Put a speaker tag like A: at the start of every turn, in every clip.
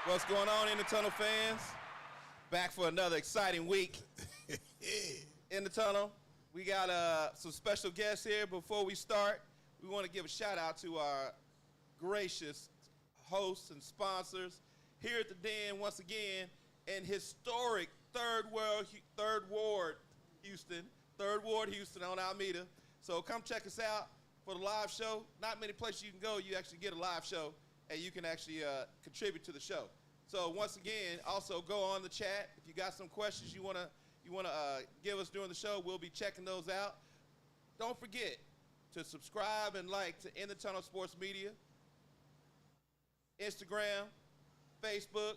A: What's going on, In the Tunnel fans? Back for another exciting week. In the Tunnel, we got some special guests here. Before we start, we want to give a shout out to our gracious hosts and sponsors here at the Den once again in historic Third Ward, Houston on Alameda. So come check us out for the live show. Not many places you can go. You actually get a live show, and you can actually contribute to the show. So once again, also go on the chat. If you got some questions you wanna give us during the show, we'll be checking those out. Don't forget to subscribe and like to In the Tunnel Sports Media, Instagram, Facebook,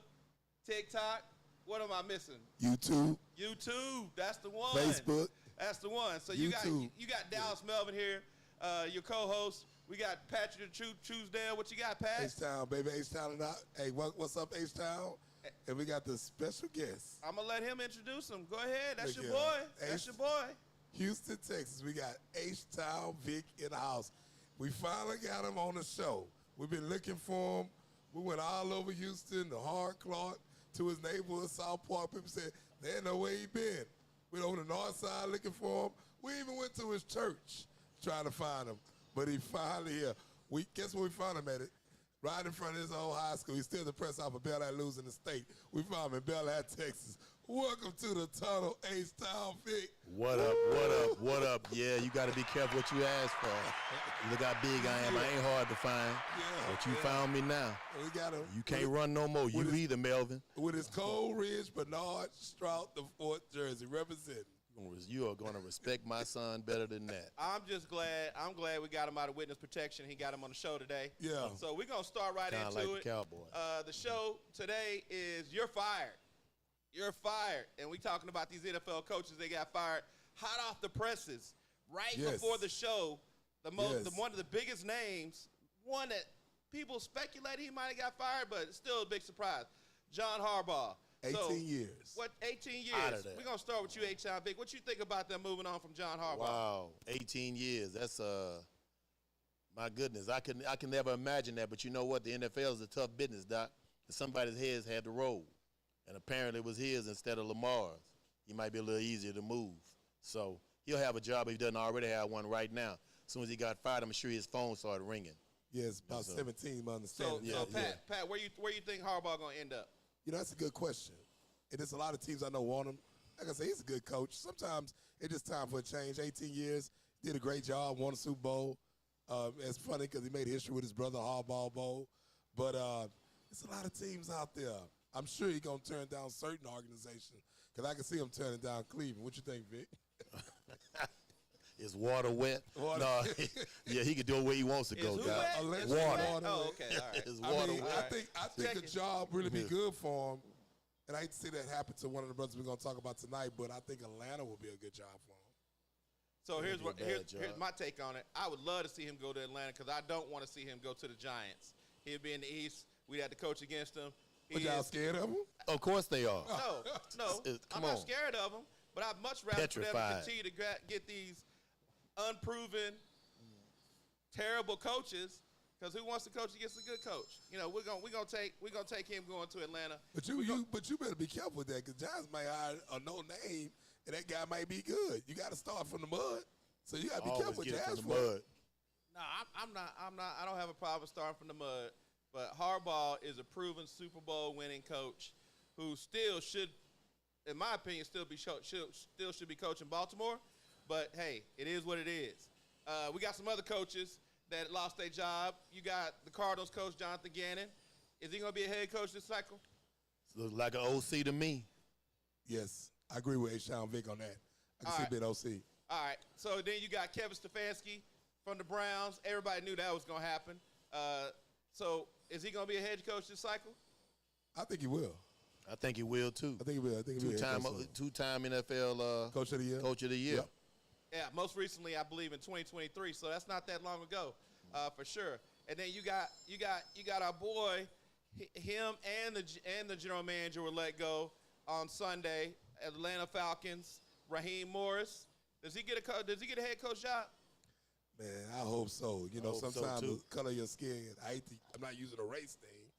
A: TikTok. What am I missing? YouTube. That's the one.
B: Facebook.
A: That's the one. So you got Dallas Melvin here, your co-host. We got Patrick the Truesdale. What you got, Pat?
B: H-Town, baby. H-Town and I. Hey, what's up, H-Town? And we got the special guest.
A: I'm going to let him introduce him. Go ahead. That's your boy. That's your boy.
B: Houston, Texas. We got H-Town Vic in the house. We finally got him on the show. We've been looking for him. We went all over Houston, the Hard Clark, to his neighborhood, South Park. People said, they didn't know where he been. We went over the north side looking for him. We even went to his church trying to find him. But he finally here. Guess where we found him at it? Right in front of his old high school. He's still the press out for Bel Air losing the state. We found him in Bel Air, Texas. Welcome to the Tunnel, H-Town Vic.
C: What up? Yeah, you got to be careful what you ask for. Look how big I am. I ain't hard to find. Yeah, but you found me now.
B: We got him.
C: You can't run no more. You either, Melvin.
B: With his Cole Ridge, Bernard, Strout, the 4th jersey, representing.
C: You are going to respect my son better than that.
A: I'm glad we got him out of witness protection. He got him on the show today.
B: Yeah.
A: So we're going to start right
C: Kinda
A: into
C: like
A: it.
C: The Cowboy.
A: The show today is You're Fired. You're fired. And we talking about these NFL coaches. They got fired hot off the presses right before the show. One of the biggest names, one that people speculate he might have got fired, but it's still a big surprise. John Harbaugh.
B: 18 years.
A: 18 years? We're going to start with you, H-Town Vic. What you think about them moving on from John Harbaugh?
C: Wow, 18 years. That's, my goodness. I can never imagine that. But you know what? The NFL is a tough business, Doc. Somebody's heads had to roll. And apparently it was his instead of Lamar's. He might be a little easier to move. So he'll have a job if he doesn't already have one right now. As soon as he got fired, I'm sure his phone started ringing.
B: Yes, about 17, my understanding.
A: Pat, where you think Harbaugh going to end up?
B: You know, that's a good question. And there's a lot of teams I know want him. Like I say, he's a good coach. Sometimes it's just time for a change. 18 years, did a great job, won a Super Bowl. It's funny because he made history with his brother, Harbaugh Bowl. But there's a lot of teams out there. I'm sure he's going to turn down certain organizations because I can see him turning down Cleveland. What you think, Vic?
C: Is water wet? No, yeah, he can do it where he wants to go.
A: Water. Oh, okay, all right.
C: Is water wet?
B: I think a job really be good for him. And I hate to see that happen to one of the brothers we're going to talk about tonight, but I think Atlanta will be a good job for him.
A: So here's my take on it. I would love to see him go to Atlanta because I don't want to see him go to the Giants. He'd be in the East. We'd have to coach against him.
B: But y'all scared of him?
C: Of course they are.
A: No. I'm not scared of him, but I'd much rather for them to continue to get these unproven, terrible coaches. Because who wants to coach against a good coach? You know, we're gonna take him going to Atlanta.
B: But you better be careful with that because Giants might hire a no name and that guy might be good. You got to start from the mud, so you got to be careful with Giants.
C: No,
A: I'm not. I don't have a problem starting from the mud. But Harbaugh is a proven Super Bowl winning coach who still should, in my opinion, still should be coaching Baltimore. But hey, it is what it is. We got some other coaches that lost their job. You got the Cardinals coach, Jonathan Gannon. Is he going to be a head coach this cycle?
C: Looks like an OC to me.
B: Yes, I agree with H-Town Vic on that. I can see a bit OC.
A: All right. So then you got Kevin Stefanski from the Browns. Everybody knew that was going to happen. So is he going to be a head coach this cycle?
B: I think he will.
C: I think he will, too.
B: I think he will.
C: Two-time NFL
B: Coach of the Year.
C: Coach of the Year.
B: Yep.
A: Yeah, most recently, I believe, in 2023. So that's not that long ago, for sure. And then you got our boy, him and the general manager were let go on Sunday. Atlanta Falcons, Raheem Morris. Does he get a head coach job?
B: Man, I hope so. You know, sometimes the color of your skin, I'm not using a race thing,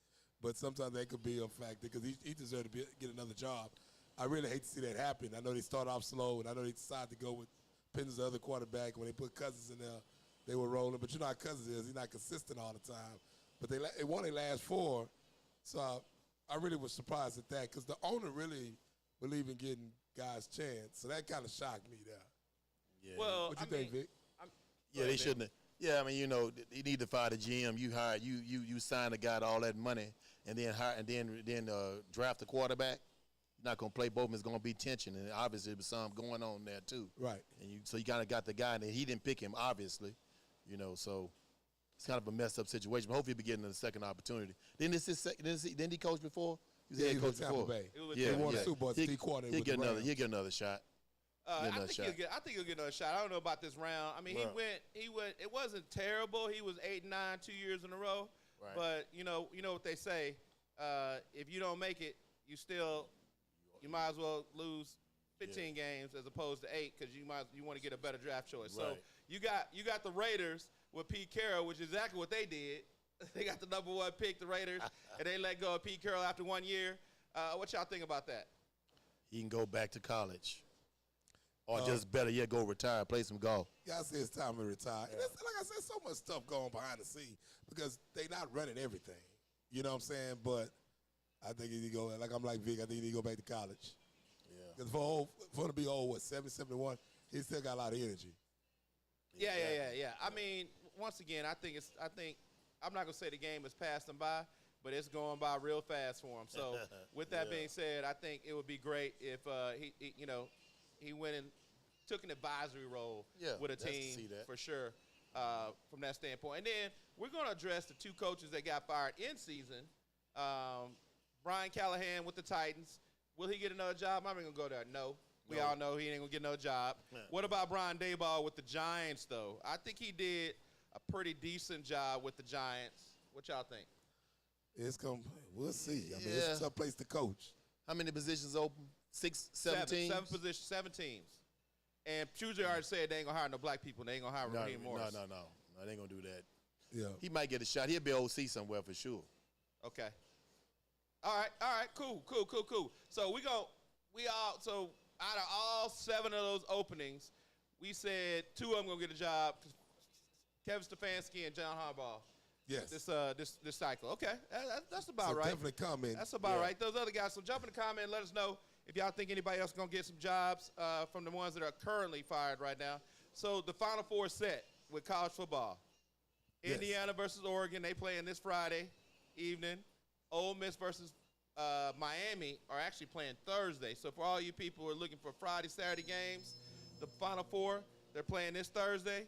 B: but sometimes that could be a factor because he deserved to get another job. I really hate to see that happen. I know they start off slow, and I know they decided to go with Penns, the other quarterback. When they put Cousins in there, they were rolling. But you know how Cousins is. He's not consistent all the time. But they won their last 4. So I really was surprised at that because the owner really believed in getting guys chance. So that kind of shocked me there.
C: Yeah.
A: Well,
B: What you think, Vic?
C: Yeah, they shouldn't have. Yeah, I mean, you know, they need to fire the GM. You hired you sign a guy to all that money, and then draft a quarterback. You're not gonna play both. It's gonna be tension, and obviously there's some going on there too.
B: Right.
C: And so you kind of got the guy, and he didn't pick him, obviously. You know, so it's kind of a messed up situation. But hopefully, he'll be getting a second opportunity. Didn't he coach before? He was
B: Yeah,
C: head
B: he
C: coach
B: was Tampa
C: before.
B: Bay.
A: Yeah,
B: They won
C: yeah.
B: the Super Bowl.
C: He'll get another. He'll get another shot.
A: I think he'll get another shot. I don't know about this round. I mean,
C: Right.
A: he went. It wasn't terrible. He was 8-9 2 years in a row.
C: Right.
A: But you know what they say. If you don't make it, you might as well lose 15 games as opposed to 8 because you want to get a better draft choice. So
C: Right.
A: you got the Raiders with Pete Carroll, which is exactly what they did. They got the number 1 pick, the Raiders, and they let go of Pete Carroll after 1 year. What y'all think about that?
C: He can go back to college, or just better yet, go retire, play some golf.
B: Y'all say it's time to retire. And it's, like I said, so much stuff going behind the scenes because they not running everything. You know what I'm saying? But I think he need to go, I'm like Vic, I think he need to go back to college.
C: Yeah.
B: Because for him to be old, 71, he still got a lot of energy.
A: Yeah. I mean, once again, I think I'm not gonna say the game has passed him by, but it's going by real fast for him. So with that being said, I think it would be great if he went and took an advisory role with a
C: that's to
A: team
C: see that.
A: for sure from that standpoint. And then we're gonna address the 2 coaches that got fired in season. Brian Callahan with the Titans. Will he get another job? I'm not gonna go there. No. We all know he ain't gonna get no job.
C: Yeah.
A: What about Brian Daboll with the Giants, though? I think he did a pretty decent job with the Giants. What y'all think?
B: We'll see. I mean,
C: Yeah.
B: it's a tough place to coach.
C: How many positions open? 6, 7 teams?
A: 7 positions, 7 teams. And Puget already said they ain't gonna hire no black people. They ain't gonna hire Raheem Morris.
C: No, they ain't gonna do that.
B: Yeah.
C: He might get a shot. He'll be OC somewhere for sure.
A: Okay. All right, cool. So so out of all 7 of those openings, we said 2 of them gonna get a job. Kevin Stefanski and John Harbaugh.
B: Yes.
A: This cycle. Okay, that's about
B: So
A: right.
B: definitely comment.
A: That's about right. Those other guys. So jump in the comment and let us know if y'all think anybody else is gonna get some jobs from the ones that are currently fired right now. So the Final Four is set with college football.
B: Yes.
A: Indiana versus Oregon. They playing this Friday evening. Ole Miss versus Miami are actually playing Thursday. So for all you people who are looking for Friday, Saturday games, the Final Four, they're playing this Thursday.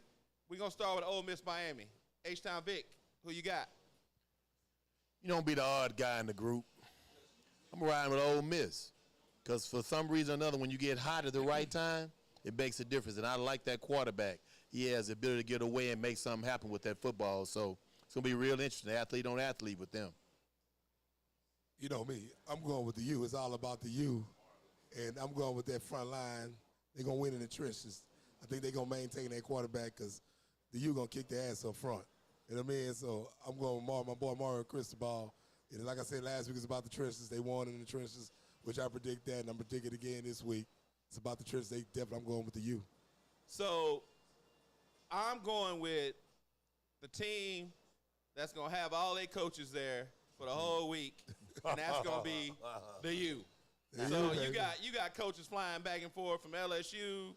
A: We're going to start with Ole Miss, Miami. H-Town Vic, who you got?
C: You don't be the odd guy in the group. I'm riding with Ole Miss because for some reason or another, when you get hot at the right time, it makes a difference. And I like that quarterback. He has the ability to get away and make something happen with that football. So it's going to be real interesting, athlete on athlete with them.
B: You know me. I'm going with the U. It's all about the U. And I'm going with that front line. They're going to win in the trenches. I think they're going to maintain their quarterback because the U going to kick their ass up front. You know what I mean? So I'm going with my boy Mario Cristobal. And like I said last week, it's about the trenches. They won in the trenches, which I predict that, and I'm predicting again this week. It's about the trenches. I'm going with the U.
A: So I'm going with the team that's going to have all their coaches there for the whole week, and that's going to be the U. So you got coaches flying back and forth from LSU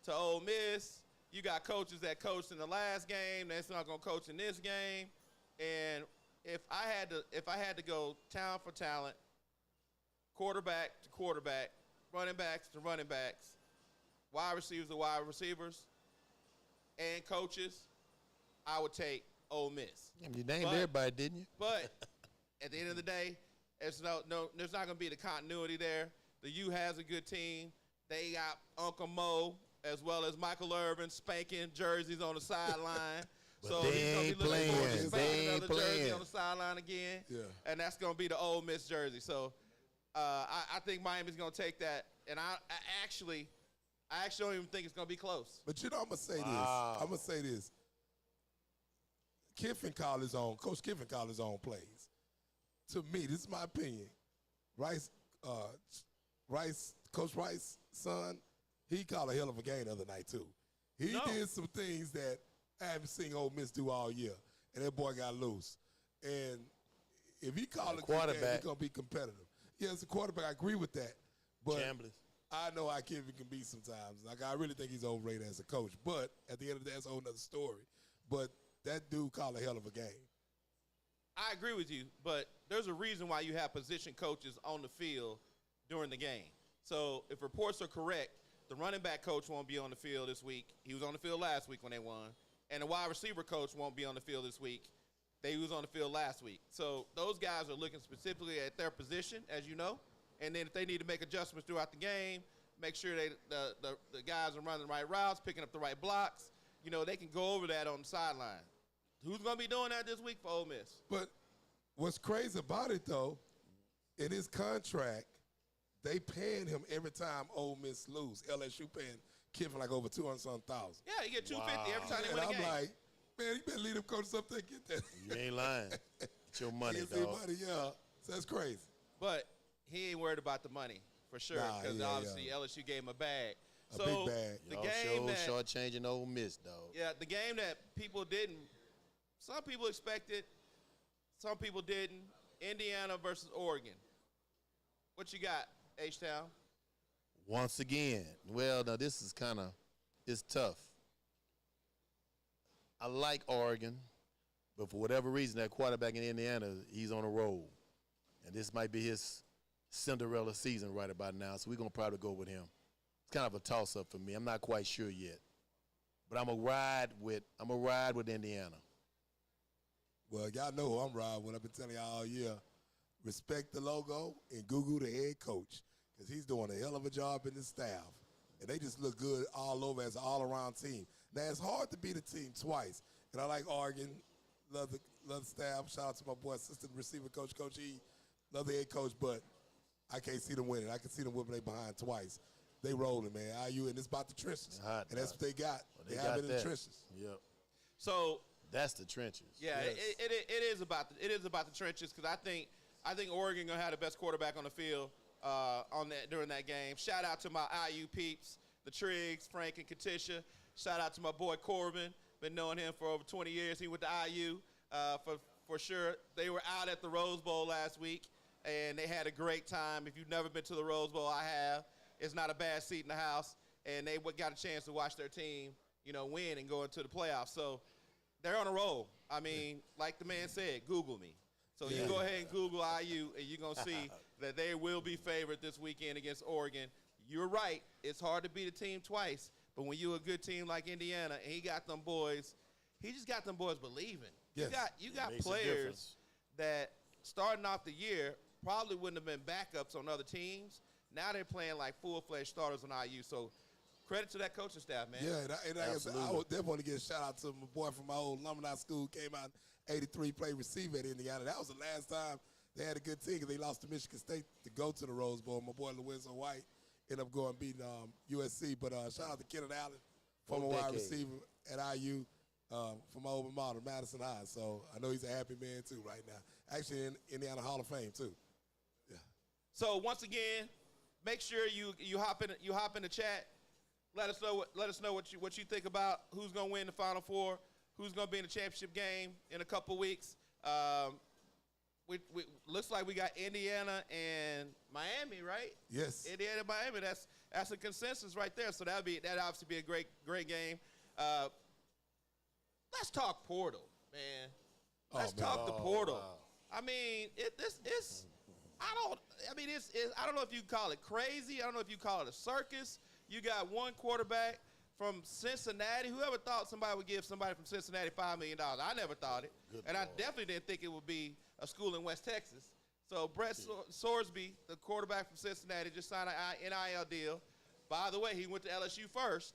A: to Ole Miss. You got coaches that coached in the last game that's not going to coach in this game. And if I had to go talent for talent, quarterback to quarterback, running backs to running backs, wide receivers to wide receivers, and coaches, I would take Ole Miss.
C: You named everybody, didn't you?
A: But at the end of the day, there's not going to be the continuity there. The U has a good team. They got Uncle Mo as well as Michael Irvin spanking jerseys on the sideline.
C: But
A: so
C: they
A: he's going to
C: ain't
A: be looking forward to
C: playing.
A: spanking
C: They ain't
A: another jersey
C: playing.
A: on the sideline again.
B: Yeah.
A: And that's going to be the Ole Miss jersey. So I think Miami's going to take that. And I actually don't even think it's going to be close.
B: But you know, I'm going to say
C: Wow.
B: this. I'm going to say this. Coach Kiffin called his own plays. to me, this is my opinion. Coach Rice's son, he called a hell of a game the other night too. He did some things that I haven't seen Ole Miss do all year, and that boy got loose. And if he called a good game, he's gonna be competitive. Yeah, as a quarterback, I agree with that. But
C: Chambliss.
B: I know how Kevin can be sometimes. Like, I really think he's overrated as a coach. But at the end of the day, that's a whole nother story. But that dude called a hell of a game.
A: I agree with you, but there's a reason why you have position coaches on the field during the game. So if reports are correct, the running back coach won't be on the field this week. He was on the field last week when they won. And the wide receiver coach won't be on the field this week. They was on the field last week. So those guys are looking specifically at their position, as you know. And then if they need to make adjustments throughout the game, make sure the guys are running the right routes, picking up the right blocks, you know, they can go over that on the sideline. Who's going to be doing that this week for Ole Miss?
B: But what's crazy about it, though, in his contract, they paying him every time Ole Miss lose. LSU paying Kiffin like over 200-something thousand.
A: Yeah, you get $250 every time they win a game.
B: And I'm like, man, you better lead them coaches up there and get that.
C: You ain't lying. Get your money,
B: Get
C: dog.
B: their money, yeah. So that's crazy.
A: But he ain't worried about the money, for sure, because obviously LSU gave him a bag.
B: A big bag.
A: The
C: Y'all
A: game that
C: shortchanging Ole Miss, dog.
A: Yeah, the game that people didn't, some people expected, some people didn't. Indiana versus Oregon. What you got, H-Town?
C: Once again, well, now this is kind of, it's tough. I like Oregon, but for whatever reason, that quarterback in Indiana, he's on a roll. And this might be his Cinderella season right about now, so we're going to probably go with him. It's kind of a toss-up for me. I'm not quite sure yet. But I'm going to ride with Indiana.
B: Well, y'all know who I'm riding with. I've been telling y'all all year. Respect the logo and Google the head coach, because he's doing a hell of a job in the staff. And they just look good all over as an all-around team. Now, it's hard to beat a team twice. And I like Oregon. Love the staff. Shout out to my boy, assistant receiver coach, Coach E. Love the head coach, but I can't see them winning. I can see them whipping they behind twice. They rolling, man. IU, and it's about the trenches.
C: Hot,
B: and that's what they got.
C: Well,
B: they have it in the trenches.
C: Yep.
A: So
C: that's the trenches.
A: yeah,
B: Yes.
A: it is about the trenches, because I think Oregon gonna have the best quarterback on the field during that game. Shout out to my IU peeps, the Triggs, Frank and Katisha. Shout out to my boy Corbin. Been knowing him for over 20 years. He went to IU for sure. They were out at the Rose Bowl last week, and they had a great time. If you've never been to the Rose Bowl, I have. It's not a bad seat in the house, and they got a chance to watch their team, you know, win and go into the playoffs. So they're on a roll. I mean, like the man said, Google me. So you go ahead and Google IU, and you're going to see that they will be favored this weekend against Oregon. You're right. It's hard to beat a team twice, but when you're a good team like Indiana, and he got them boys, he just got them boys believing.
B: Yes.
A: You got
C: Makes a
A: players
C: difference.
A: that starting off the year probably wouldn't have been backups on other teams. Now they're playing like full-fledged starters on IU. So credit to that coaching staff, man.
B: Yeah, and like I said, I would definitely want to give a shout out to my boy from my old alumni school, came out in 83, played receiver at Indiana. That was the last time they had a good team, because they lost to Michigan State to go to the Rose Bowl. My boy Lorenzo White ended up going beating USC. But shout out to Kenneth Allen, former wide receiver at IU, from my alma mater, Madison High. So I know he's a happy man too right now. Actually in Indiana Hall of Fame too. Yeah.
A: So once again, make sure you hop in the chat. Let us know what you think about who's gonna win the Final Four, who's gonna be in the championship game in a couple weeks. We looks like we got Indiana and Miami, right?
B: Yes.
A: Indiana and Miami. That's a consensus right there. So that obviously be a great game. Let's talk portal, man. Let's talk the portal.
C: Wow.
A: I mean, I don't know if you call it crazy. I don't know if you call it a circus. You got one quarterback from Cincinnati. Whoever thought somebody would give somebody from Cincinnati $5 million? I never thought it.
C: Good
A: and
C: Lord.
A: I definitely didn't think it would be a school in West Texas. So Brett Sorsby, the quarterback from Cincinnati, just signed an NIL deal. By the way, he went to LSU first.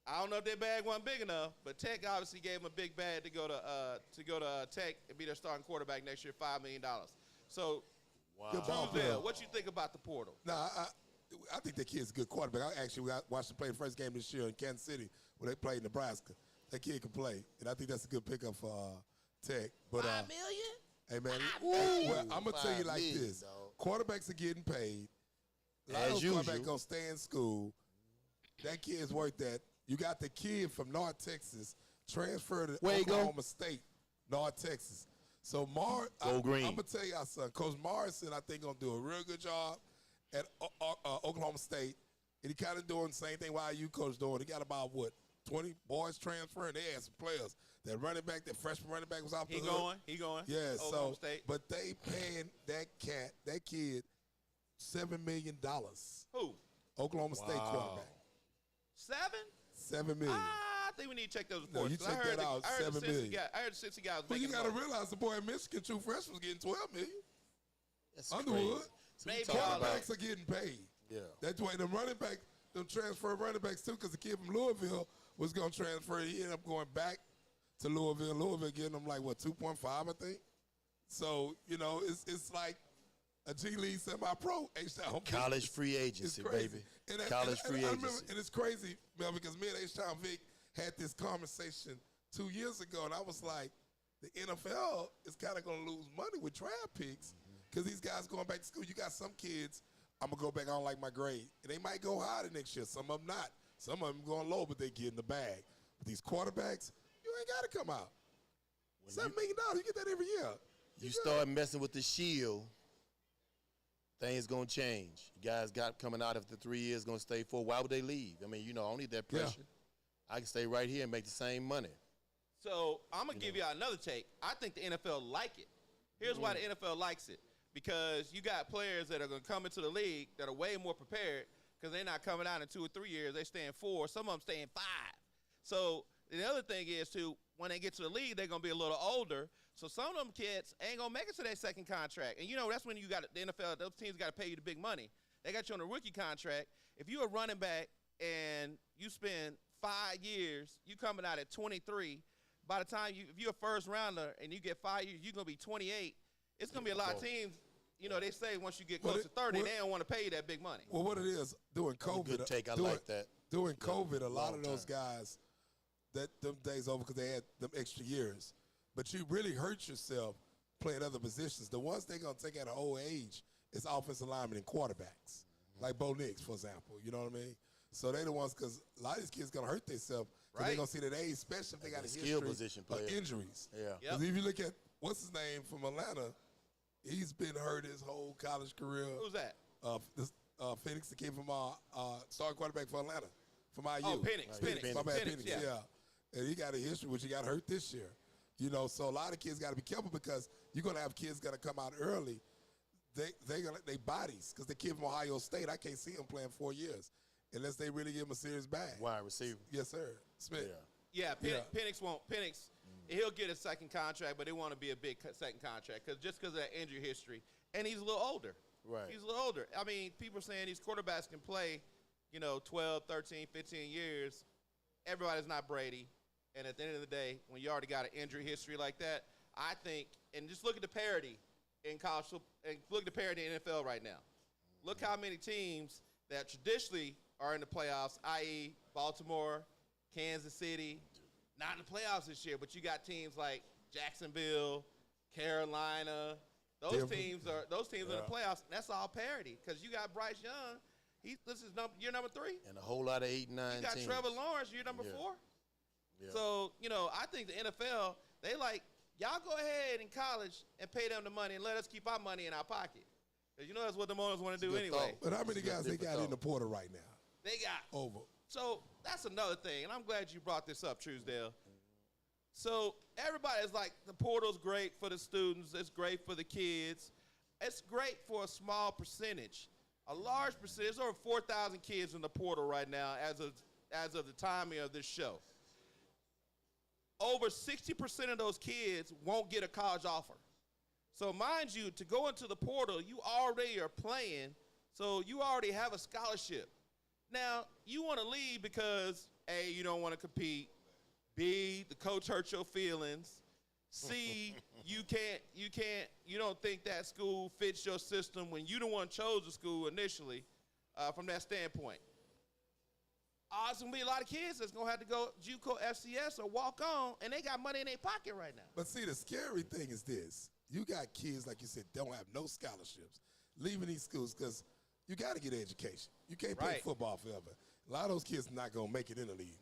A: I don't know if their bag wasn't big enough, but Tech obviously gave him a big bag to go to Tech and be their starting quarterback next year, $5 million. So,
B: Good ball player.
A: Tuesday, what you think about the portal?
B: Nah, I think that kid's a good quarterback. I actually watched him play the first game this year in Kansas City when they played Nebraska. That kid can play, and I think that's a good pickup for Tech. But
A: $5 million?
B: Hey, man.
C: Ooh,
B: Well, I'm going to tell you like
C: 5 million,
B: this.
C: dog.
B: Quarterbacks are getting paid. A lot
C: As
B: of those
C: usual.
B: quarterbacks going to stay in school. That kid's worth that. You got the kid from North Texas transferred to
C: Where he go?
B: Oklahoma State, North Texas. So,
C: Go Green.
B: I'm going to tell y'all something. Coach Morrison, I think, going to do a real good job at Oklahoma State. And he kind of doing the same thing YU coach doing. He got about, 20 boys transferring. They had some players. That running back, that freshman running back was off the hook.
A: He going.
B: Yeah,
A: Oklahoma State.
B: but they paying that kid $7 million.
A: Who?
B: Oklahoma State quarterback.
A: 7?
B: $7 million.
A: I think we need to check those
B: No,
A: reports.
B: you
A: 'cause
B: check that out,
A: I heard
B: $7 million.
A: I heard the Cincy guy was
B: But you
A: making
B: got to
A: more.
B: realize the boy in Michigan, true freshman, was getting $12 million.
C: That's
B: Underwood.
C: crazy. So we
A: Maybe
C: talking
A: all
C: about-
B: Quarterbacks are getting paid.
C: Yeah.
B: That's why the running back, them transfer running backs too, because the kid from Louisville was going to transfer. He ended up going back to Louisville. Louisville getting him like, 2.5, I think. So, it's like a G League semi-pro. H-Town.
C: College free
B: It's
C: agency,
B: crazy.
C: baby.
B: And
C: College free
B: I remember,
C: agency.
B: and it's crazy, Mel, because me and H-Town Vic had this conversation 2 years ago, and I was like, the NFL is kind of going to lose money with draft picks because these guys going back to school. You got some kids, I'm going to go back on like my grade, and they might go higher the next year. Some of them not. Some of them going low, but they get in the bag. But these quarterbacks, you ain't got to come out. $7 million, you get that every year.
C: You start messing with the shield, things gonna change. You guys got coming out after 3 years, gonna stay for. Why would they leave? I mean, I don't need that
B: Yeah.
C: pressure. I can stay right here and make the same money.
A: So I'm gonna give y'all another take. I think the NFL like it. Here's why the NFL likes it. Because you got players that are gonna come into the league that are way more prepared because they're not coming out in 2 or 3 years. They stay in 4. Some of them stay in 5. So the other thing is too, when they get to the league, they're gonna be a little older. So some of them kids ain't gonna make it to their second contract. And that's when you got the NFL. Those teams got to pay you the big money. They got you on a rookie contract. If you're a running back and you spend 5 years, you coming out at 23. By the time if you're a first rounder and you get 5 years, you're gonna be 28. It's gonna be a lot of teams. They say once you get close to 30, they don't want to pay you that big money.
B: Well, what it is, during COVID,
C: Good take. I
B: during,
C: like that.
B: During COVID, a lot
C: long
B: of those guys, them days over because they had them extra years. But you really hurt yourself playing other positions. The ones they're going to take at an old age is offensive linemen and quarterbacks, like Bo Nix, for example. You know what I mean? So they're the ones, because a lot of these kids going to hurt themselves because they're
A: Right.
B: going to see that age, especially if they got a
C: skill
B: history
C: position
B: of
C: player.
B: injuries.
C: Yeah.
A: Yep.
B: 'Cause if you look at, what's his name from Atlanta, he's been hurt his whole college career.
A: Who's that?
B: Phoenix, the kid from starting quarterback for Atlanta, from IU.
A: Oh, Penix.
B: My bad,
A: Penix,
B: Penix,
A: yeah.
B: yeah. And he got a history, which he got hurt this year. So a lot of kids got to be careful because you're gonna have kids gonna come out early. They bodies because the kid from Ohio State, I can't see him playing 4 years unless they really give him a serious bag.
C: Wide receiver.
B: Yes, sir. Smith.
C: Yeah.
A: Yeah, Penix won't. He'll get a second contract, but it want to be a big second contract because of that injury history, and he's a little older.
C: Right.
A: He's a little older. I mean, people are saying these quarterbacks can play, 12, 13, 15 years. Everybody's not Brady, and at the end of the day, when you already got an injury history like that, I think, and just look at the parity in college, and look at the parity in NFL right now. Look how many teams that traditionally are in the playoffs, i.e., Baltimore, Kansas City, not in the playoffs this year, but you got teams like Jacksonville, Carolina. Those
B: Denver.
A: teams are in the playoffs. And that's all parity because you got Bryce Young. This is year number 3.
C: And a whole lot of 8 and 9
A: You got
C: teams.
A: Trevor Lawrence, year number 4.
C: Yeah.
A: So I think the NFL, they like y'all go ahead in college and pay them the money and let us keep our money in our pocket. Because that's what the owners want to do
C: good
A: anyway.
C: thought.
B: But how many
C: It's a
B: guys they
C: different
B: got in
C: thought.
B: the portal right now?
A: They got
B: Over.
A: So that's another thing, and I'm glad you brought this up, Truesdale. So everybody's like, the portal's great for the students. It's great for the kids. It's great for a small percentage. A large percentage, there's over 4,000 kids in the portal right now as of the timing of this show. Over 60% of those kids won't get a college offer. So mind you, to go into the portal, you already are playing, so you already have a scholarship. Now, you want to leave because, A, you don't want to compete. B, the coach hurt your feelings. C, you don't think that school fits your system when you the one chose the school initially from that standpoint. There's going to be a lot of kids that's going to have to go JUCO FCS or walk on, and they got money in their pocket right now.
B: But see, the scary thing is this. you got kids, like you said, don't have no scholarships, leaving these schools because you got to get an education. You can't play
A: Right.
B: football forever. A lot of those kids are not going to make it in the league.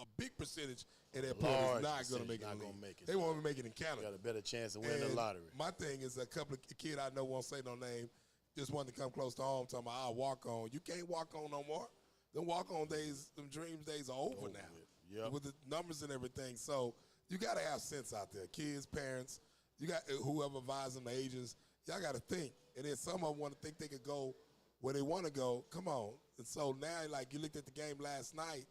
B: A big percentage of that pool
C: Large
B: is not going to
C: percentage
B: make it
C: not
B: in the
C: gonna
B: league.
C: make it.
B: They won't even make it in
C: You
B: Canada.
C: got a better chance of winning the
B: And
C: lottery.
B: my thing is a couple of kid I know won't say no name, just wanted to come close to home, talking about I'll walk on. You can't walk on no more. Them walk on days, them dreams days are over now.
C: Yep.
B: With the numbers and everything. So you gotta have sense out there. Kids, parents, you got whoever advises them, the agents, y'all gotta think. And then some of them want to think they could go where they want to go. Come on. And so now, like you looked at the game last night,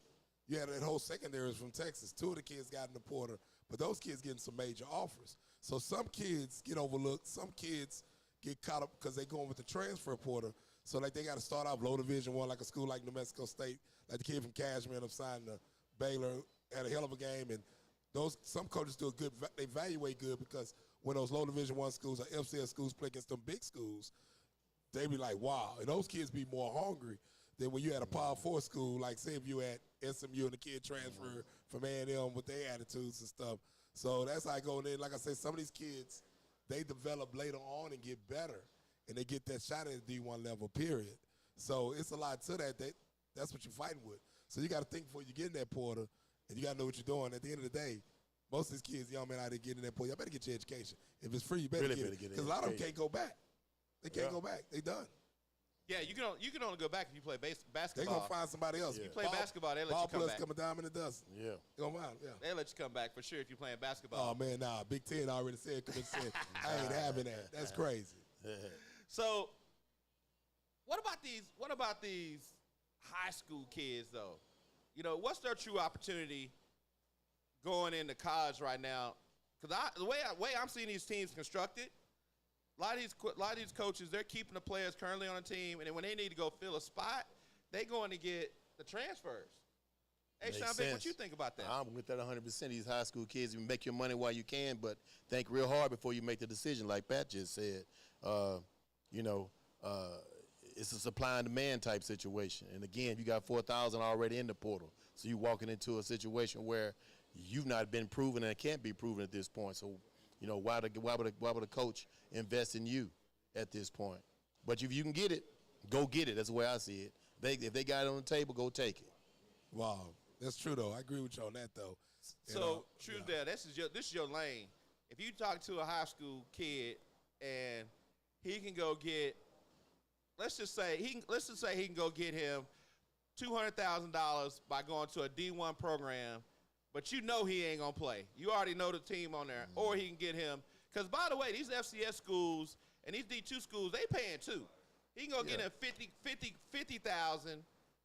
B: you had that whole secondaries from Texas. 2 of the kids got in the portal, but those kids getting some major offers. So some kids get overlooked. Some kids get caught up because they going with the transfer portal. So like they got to start off low division one, like a school like New Mexico State, like the kid from Cashmere up signed to Baylor, had a hell of a game. And those some coaches do a good, they evaluate good because when those low division one schools or FCS schools play against them big schools, they be like, wow. And those kids be more hungry than when you had a Power 4 school, like say if you at SMU and the kid transfer from A&M with their attitudes and stuff. So that's how I go. And then, like I said, some of these kids, they develop later on and get better, and they get that shot at the D1 level, period. So it's a lot to that. That's what you're fighting with. So you got to think before you get in that portal, and you got to know what you're doing. At the end of the day, most of these kids, young men out there getting in that portal, y'all better get your education. If it's free, you better
C: Really
B: get
C: better
B: it.
C: get
B: Because a lot of them
C: education.
B: can't go back. They can't
C: Yeah.
B: go back. They done.
A: Yeah, you can only go back if you play
B: They
A: basketball.
B: gonna find somebody else.
C: Yeah.
A: You play basketball, they let
B: Ball
A: you come
B: plus
A: back.
B: come a dime in the dozen.
C: Yeah.
B: They gonna find, yeah.
A: They let you come back for sure if you're playing basketball.
B: Oh man, nah. Big Ten already said, said I ain't having that. That's crazy.
A: So, what about these high school kids though? You know, what's their true opportunity going into college right now? Because the way I'm seeing these teams constructed, a lot of these coaches, they're keeping the players currently on the team, and then when they need to go fill a spot, they going to get the transfers. Hey,
C: Makes
A: Sean Vick, what
C: sense.
A: you think about that?
C: I'm with that 100%. These high school kids, you make your money while you can, but think real hard before you make the decision, like Pat just said. It's a supply and demand type situation. And again, you got 4,000 already in the portal. So you're walking into a situation where you've not been proven and can't be proven at this point. So, why would a coach invest in you at this point? But if you can get it, go get it. That's the way I see it. If they got it on the table, go take it.
B: Wow, that's true though. I agree with you on that though.
A: So, Truesdale, this is your lane. If you talk to a high school kid and he can go get, let's just say he can go get him $200,000 by going to a D1 program, but you know he ain't gonna play. You already know the team on there, or he can get him. Because by the way, these FCS schools and these D2 schools, they paying too. He can go get him 50,000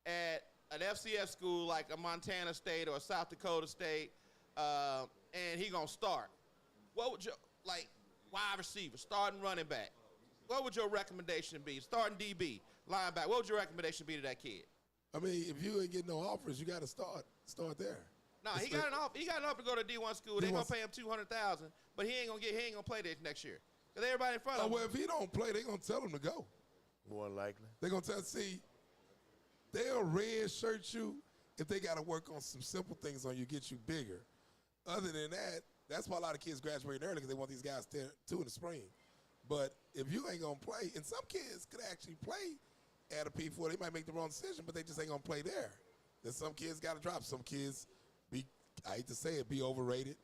A: at an FCS school like a Montana State or a South Dakota State, and he gonna start. What would wide receiver, starting running back? What would your recommendation be? Starting DB, linebacker. What would your recommendation be to that kid?
B: I mean, if you ain't getting no offers, you got to start there.
A: No, he got an offer. He got an offer to go to D1 school. They
B: D1
A: gonna pay him $200,000, but he ain't gonna play this next year. Cause everybody in front
B: Oh
A: of him.
B: well, if he don't play, they gonna tell him to go.
C: More likely.
B: They gonna they'll red shirt you if they got to work on some simple things on you, get you bigger. Other than that, that's why a lot of kids graduate early because they want these guys to in the spring. But if you ain't gonna play, and some kids could actually play at a P4, they might make the wrong decision, but they just ain't gonna play there. Then some kids got to drop. Some kids I hate to say it, be overrated,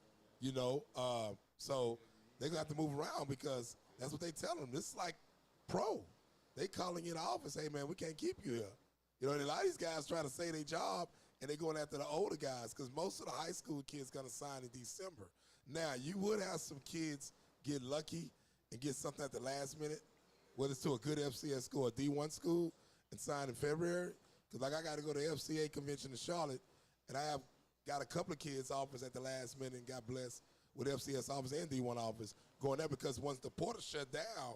B: So they gonna have to move around because that's what they tell them. This is like pro. They calling in the office, hey man, we can't keep you here. And a lot of these guys try to say their job and they going after the older guys because most of the high school kids gonna sign in December. Now you would have some kids get lucky and get something at the last minute, whether it's to a good FCS school or D1 school, and sign in February. Because like I got to go to the FCA convention in Charlotte, and I have got a couple of kids offers at the last minute and got blessed with FCS offers and D1 offers going there because once the portal shut down,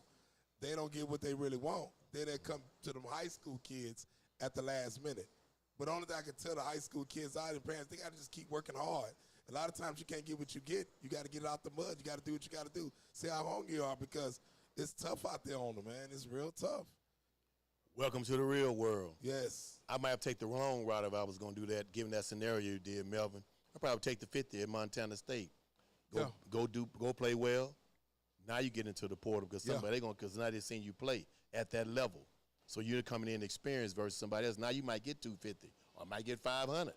B: they don't get what they really want. Then they come to them high school kids at the last minute. But only thing I can tell the high school kids out and parents, they got to just keep working hard. A lot of times you can't get what you get. You got to get it out the mud. You got to do what you got to do. See how hungry you are because it's tough out there on them, man. It's real tough.
C: Welcome to the real world.
B: Yes.
C: I might have taken the wrong route if I was going to do that, given that scenario you did, Melvin. I'd probably take the 50 at Montana State. Go play well. Now you get into the portal because
B: Yeah.
C: because now they're seeing you play at that level. So you're coming in experienced versus somebody else. Now you might get 250 or might get 500.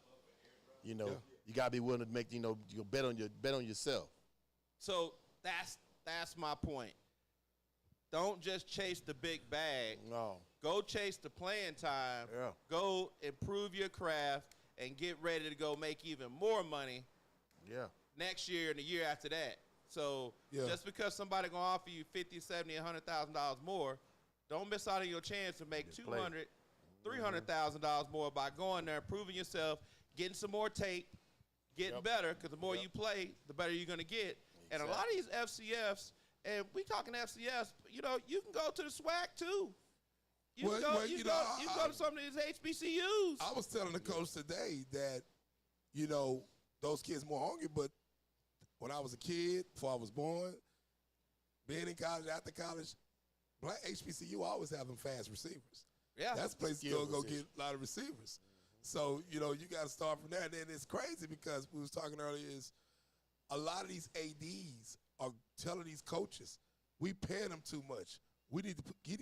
C: You know,
B: Yeah.
C: you gotta be willing to make, you bet on yourself.
A: So that's my point. Don't just chase the big bag.
C: No.
A: Go chase the playing time.
C: Yeah.
A: Go improve your craft and get ready to go make even more money
C: Yeah.
A: next year and the year after that. So
B: Yeah.
A: just because somebody gonna offer you $50, $70, $100,000 more, don't miss out on your chance to make
C: Just play.
A: $200,000, $300,000 more by going there, proving yourself, getting some more tape, getting
C: Yep.
A: better. Because the more
C: Yep.
A: you play, the better you're gonna get. And a lot of these FCFs, and we talking FCS, you can go to the SWAC too. You
B: Well,
A: can go,
B: well,
A: you
B: you
A: go,
B: know,
A: you can go to some of these HBCUs.
B: I was telling the coach today that, those kids more hungry, but when I was a kid, before I was born, being in college, after college, black HBCU always having fast receivers.
A: Yeah.
B: That's a place to
C: Skill
B: go
C: position.
B: get a lot of receivers. So, you got to start from there. And then it's crazy because we was talking earlier is a lot of these ADs are telling these coaches, we paying them too much. He need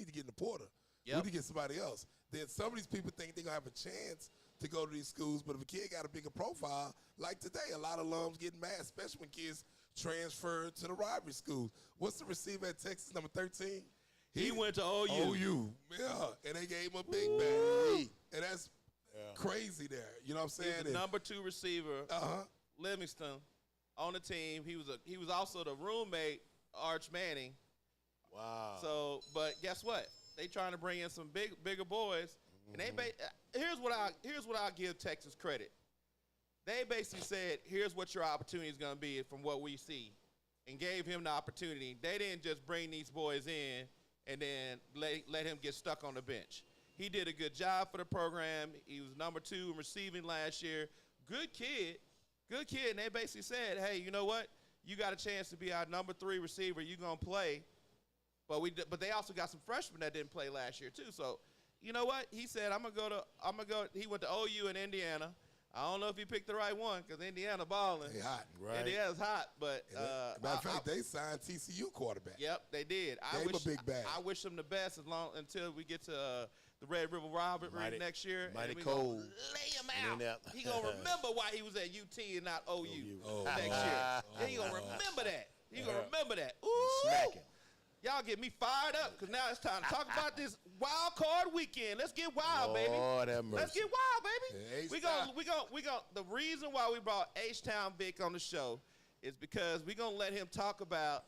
B: to get in the portal. We
A: Yep.
B: need to get somebody else. Then some of these people think they're going to have a chance to go to these schools, but if a kid got a bigger profile, like today, a lot of alums getting mad, especially when kids transfer to the rivalry schools. What's the receiver at Texas, number 13?
A: He went to OU.
B: OU, yeah, and they gave him a big bag. And that's crazy there. You know what I'm
A: He
B: saying?
A: was the number 2 receiver,
B: Uh-huh.
A: Livingston, on the team. He was also the roommate, Arch Manning.
C: Wow.
A: So, but guess what? They trying to bring in some bigger boys, and here's what I give Texas credit. They basically said, here's what your opportunity is going to be from what we see, and gave him the opportunity. They didn't just bring these boys in and then let him get stuck on the bench. He did a good job for the program. He was number 2 in receiving last year. Good kid. And they basically said, hey, you know what? You got a chance to be our number 3 receiver. You're going to play. But they also got some freshmen that didn't play last year too. So, you know what? He said, I'm gonna go. He went to OU in Indiana. I don't know if he picked the right one because Indiana balling.
B: They hot.
C: Right.
A: Indiana's hot, but
B: Matter of fact, they signed TCU quarterback.
A: yep, they did.
B: Gave him a big bag.
A: I wish them the best until we get to the Red River Rivalry
C: Mighty-
A: next year.
C: mighty
A: and we gonna
C: cold.
A: lay him
C: And then
A: out.
C: that-
A: He gonna remember why he was at UT and not OU
C: Oh,
A: next
C: wow.
A: year. He gonna remember that. He gonna remember that. Ooh,
C: Smacking.
A: y'all get me fired up because now it's time to talk about this wild card weekend. Let's get wild, baby.
C: Lord have mercy.
A: Let's get wild, baby.
B: Yeah,
A: We gonna. The reason why we brought H-Town Vic on the show is because we gonna let him talk about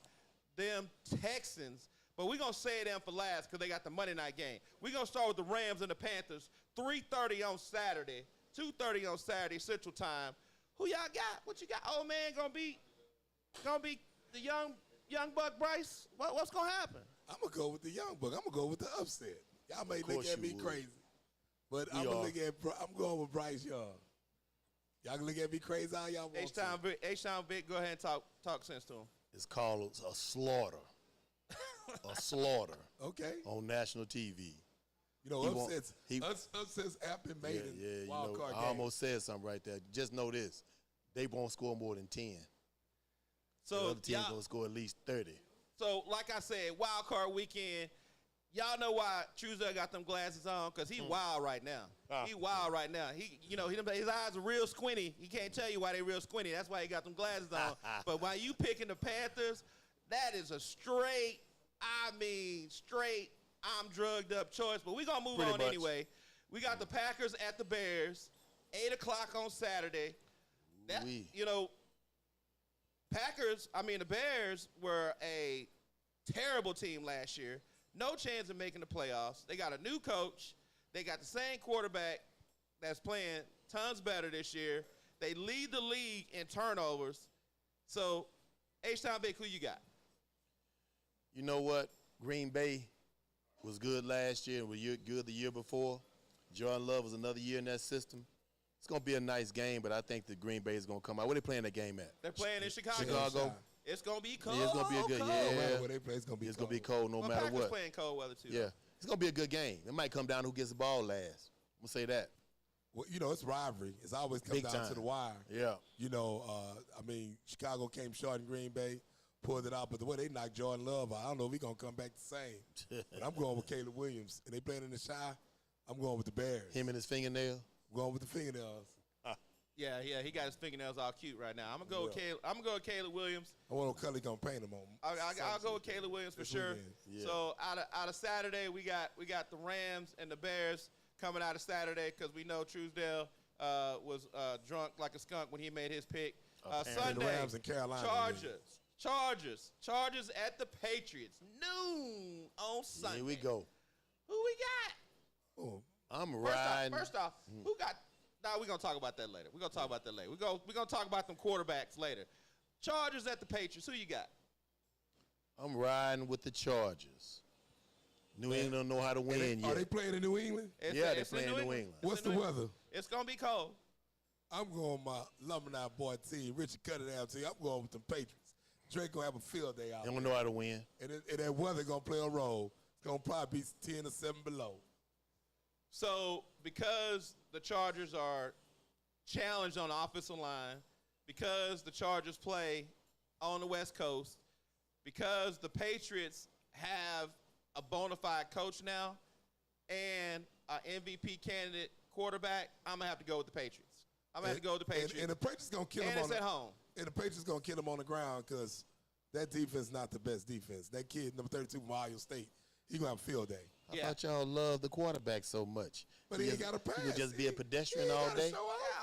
A: them Texans, but we gonna say them for last because they got the Monday night game. We gonna start with the Rams and the Panthers. 3:30 on Saturday, 2:30 on Saturday Central Time. Who y'all got? What you got? Old man gonna be the young Buck Bryce. What's gonna happen?
B: I'm going to go with the young buck. I'm going to go with the upset. Y'all may look
C: course
B: at
C: you
B: me
C: would.
B: crazy, but
C: We
B: I'm
C: are.
B: going with Bryce Young. Y'all can look at me crazy all y'all want
A: H-Town
B: to.
A: Vic, go ahead and talk sense to him.
C: It's called a slaughter. A slaughter
B: Okay.
C: on national TV.
B: You know,
C: He won't-
B: upsets have been made in
C: You
B: wild
C: know,
B: card
C: I
B: games.
C: almost said something right there. Just know this: they won't score more than 10. The
A: So
C: other team's
A: y'all,
C: gonna score at least 30.
A: so like I said, wild card weekend. Y'all know why Truesdale got them glasses on? Because he wild right now.
C: Ah.
A: He wild right now. His eyes are real squinty. He can't tell you why they real squinty. That's why he got them glasses on. But while you picking the Panthers, that is a straight, I'm drugged up choice. But we're going to move
C: Pretty
A: on
C: much.
A: anyway. We got the Packers at the Bears, 8 o'clock on Saturday. That,
C: Ooh-wee.
A: the Bears were a terrible team last year. No chance of making the playoffs. They got a new coach. They got the same quarterback that's playing tons better this year. They lead the league in turnovers. So, H-Town Vic, who you got?
C: You know what? Green Bay was good last year and was good the year before. Jordan Love was another year in that system. It's going to be a nice game, but I think the Green Bay is going to come out. Where they playing that game at?
A: They're playing in Chicago.
C: Chicago.
A: It's going to be cold.
C: Yeah, it's gonna be a good-
A: cold.
C: yeah.
B: No matter where they play, it's going to be
C: It's going to be cold no
A: Well,
C: matter
A: Packers
C: what.
A: playing cold weather, too.
C: Yeah. It's going to be a good game. It might come down to who gets the ball last. I'm going to say that.
B: Well, it's rivalry. It's always come
C: Big
B: down
C: time.
B: to the wire.
C: Yeah.
B: Chicago came short in Green Bay, pulled it out. But the way they knocked Jordan Love out, I don't know if he's going to come back the same. But I'm going with Caleb Williams. And they playing in the Shy. I'm going with the Bears.
C: Him and his fingernail.
B: I'm going with the fingernails.
A: Yeah, he got his fingernails all cute right now. I'm gonna go with Caleb. I'm gonna go with Caleb Williams.
B: I want to gonna paint him on.
A: I'll go with Caleb Williams for sure.
C: Yeah.
A: So out of Saturday, we got the Rams and the Bears coming out of Saturday because we know Truesdale was drunk like a skunk when he made his pick. Sunday,
B: the Rams and Carolina.
A: Chargers at the Patriots, noon on Sunday.
C: Here we go.
A: Who we got?
B: Oh,
C: I'm riding.
A: First off, who got? Nah, we're gonna talk about that later. We're gonna talk about that later. We're gonna talk about them quarterbacks later. Chargers at the Patriots. Who you got?
C: I'm riding with the Chargers. New England don't know how to win yet.
B: Are they playing in New England?
C: Yeah, they're playing in New England.
B: What's the weather?
A: It's gonna be cold.
B: I'm going with my alumni boy team, Richard Cunningham team. I'm going with the Patriots. Drake gonna have a field day out
C: They
B: there.
C: don't know how to win.
B: And that weather gonna play a role. It's gonna probably be 10 or 7 below.
A: So because the Chargers are challenged on the offensive line, because the Chargers play on the West Coast, because the Patriots have a bona fide coach now and an MVP candidate quarterback, I'm going to have to go with the Patriots. I'm going to have to go with the Patriots.
B: And the Patriots gonna kill
A: And
B: them
A: it's at home.
B: And the Patriots gonna kill them on the ground because that defense is not the best defense. That kid, number 32 from Ohio State, he gonna have a field day.
C: I thought y'all loved the quarterback so much.
B: But he ain't got to pass.
C: He would just be a pedestrian
B: He ain't
C: all
B: gotta
C: day.
B: show out.
A: Yeah,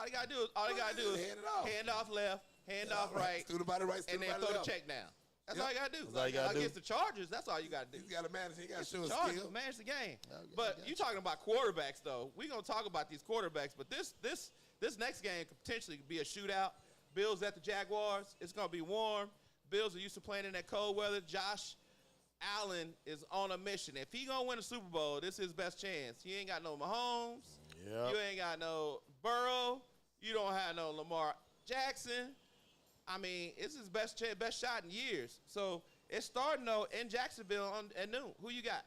A: all you got to do is
B: Hand it off.
A: hand off left, hand off right,
B: Through the body right,
A: and then throw the check down. That's all you got to do.
C: That's all you gotta do.
A: Against the Chargers, that's all you got to do.
B: He's got to manage. He got to show his
A: Chargers
B: skill.
A: manage the game.
C: Okay,
A: But
C: I
A: you talking about quarterbacks, though. We're going to talk about these quarterbacks. But this next game could potentially be a shootout. Bills at the Jaguars. It's going to be warm. Bills are used to playing in that cold weather. Josh Allen is on a mission. If he going to win a Super Bowl, this is his best chance. He ain't got no Mahomes.
C: Yep.
A: You ain't got no Burrow. You don't have no Lamar Jackson. I mean, it's his best shot in years. So it's starting, though, in Jacksonville at noon. Who you got?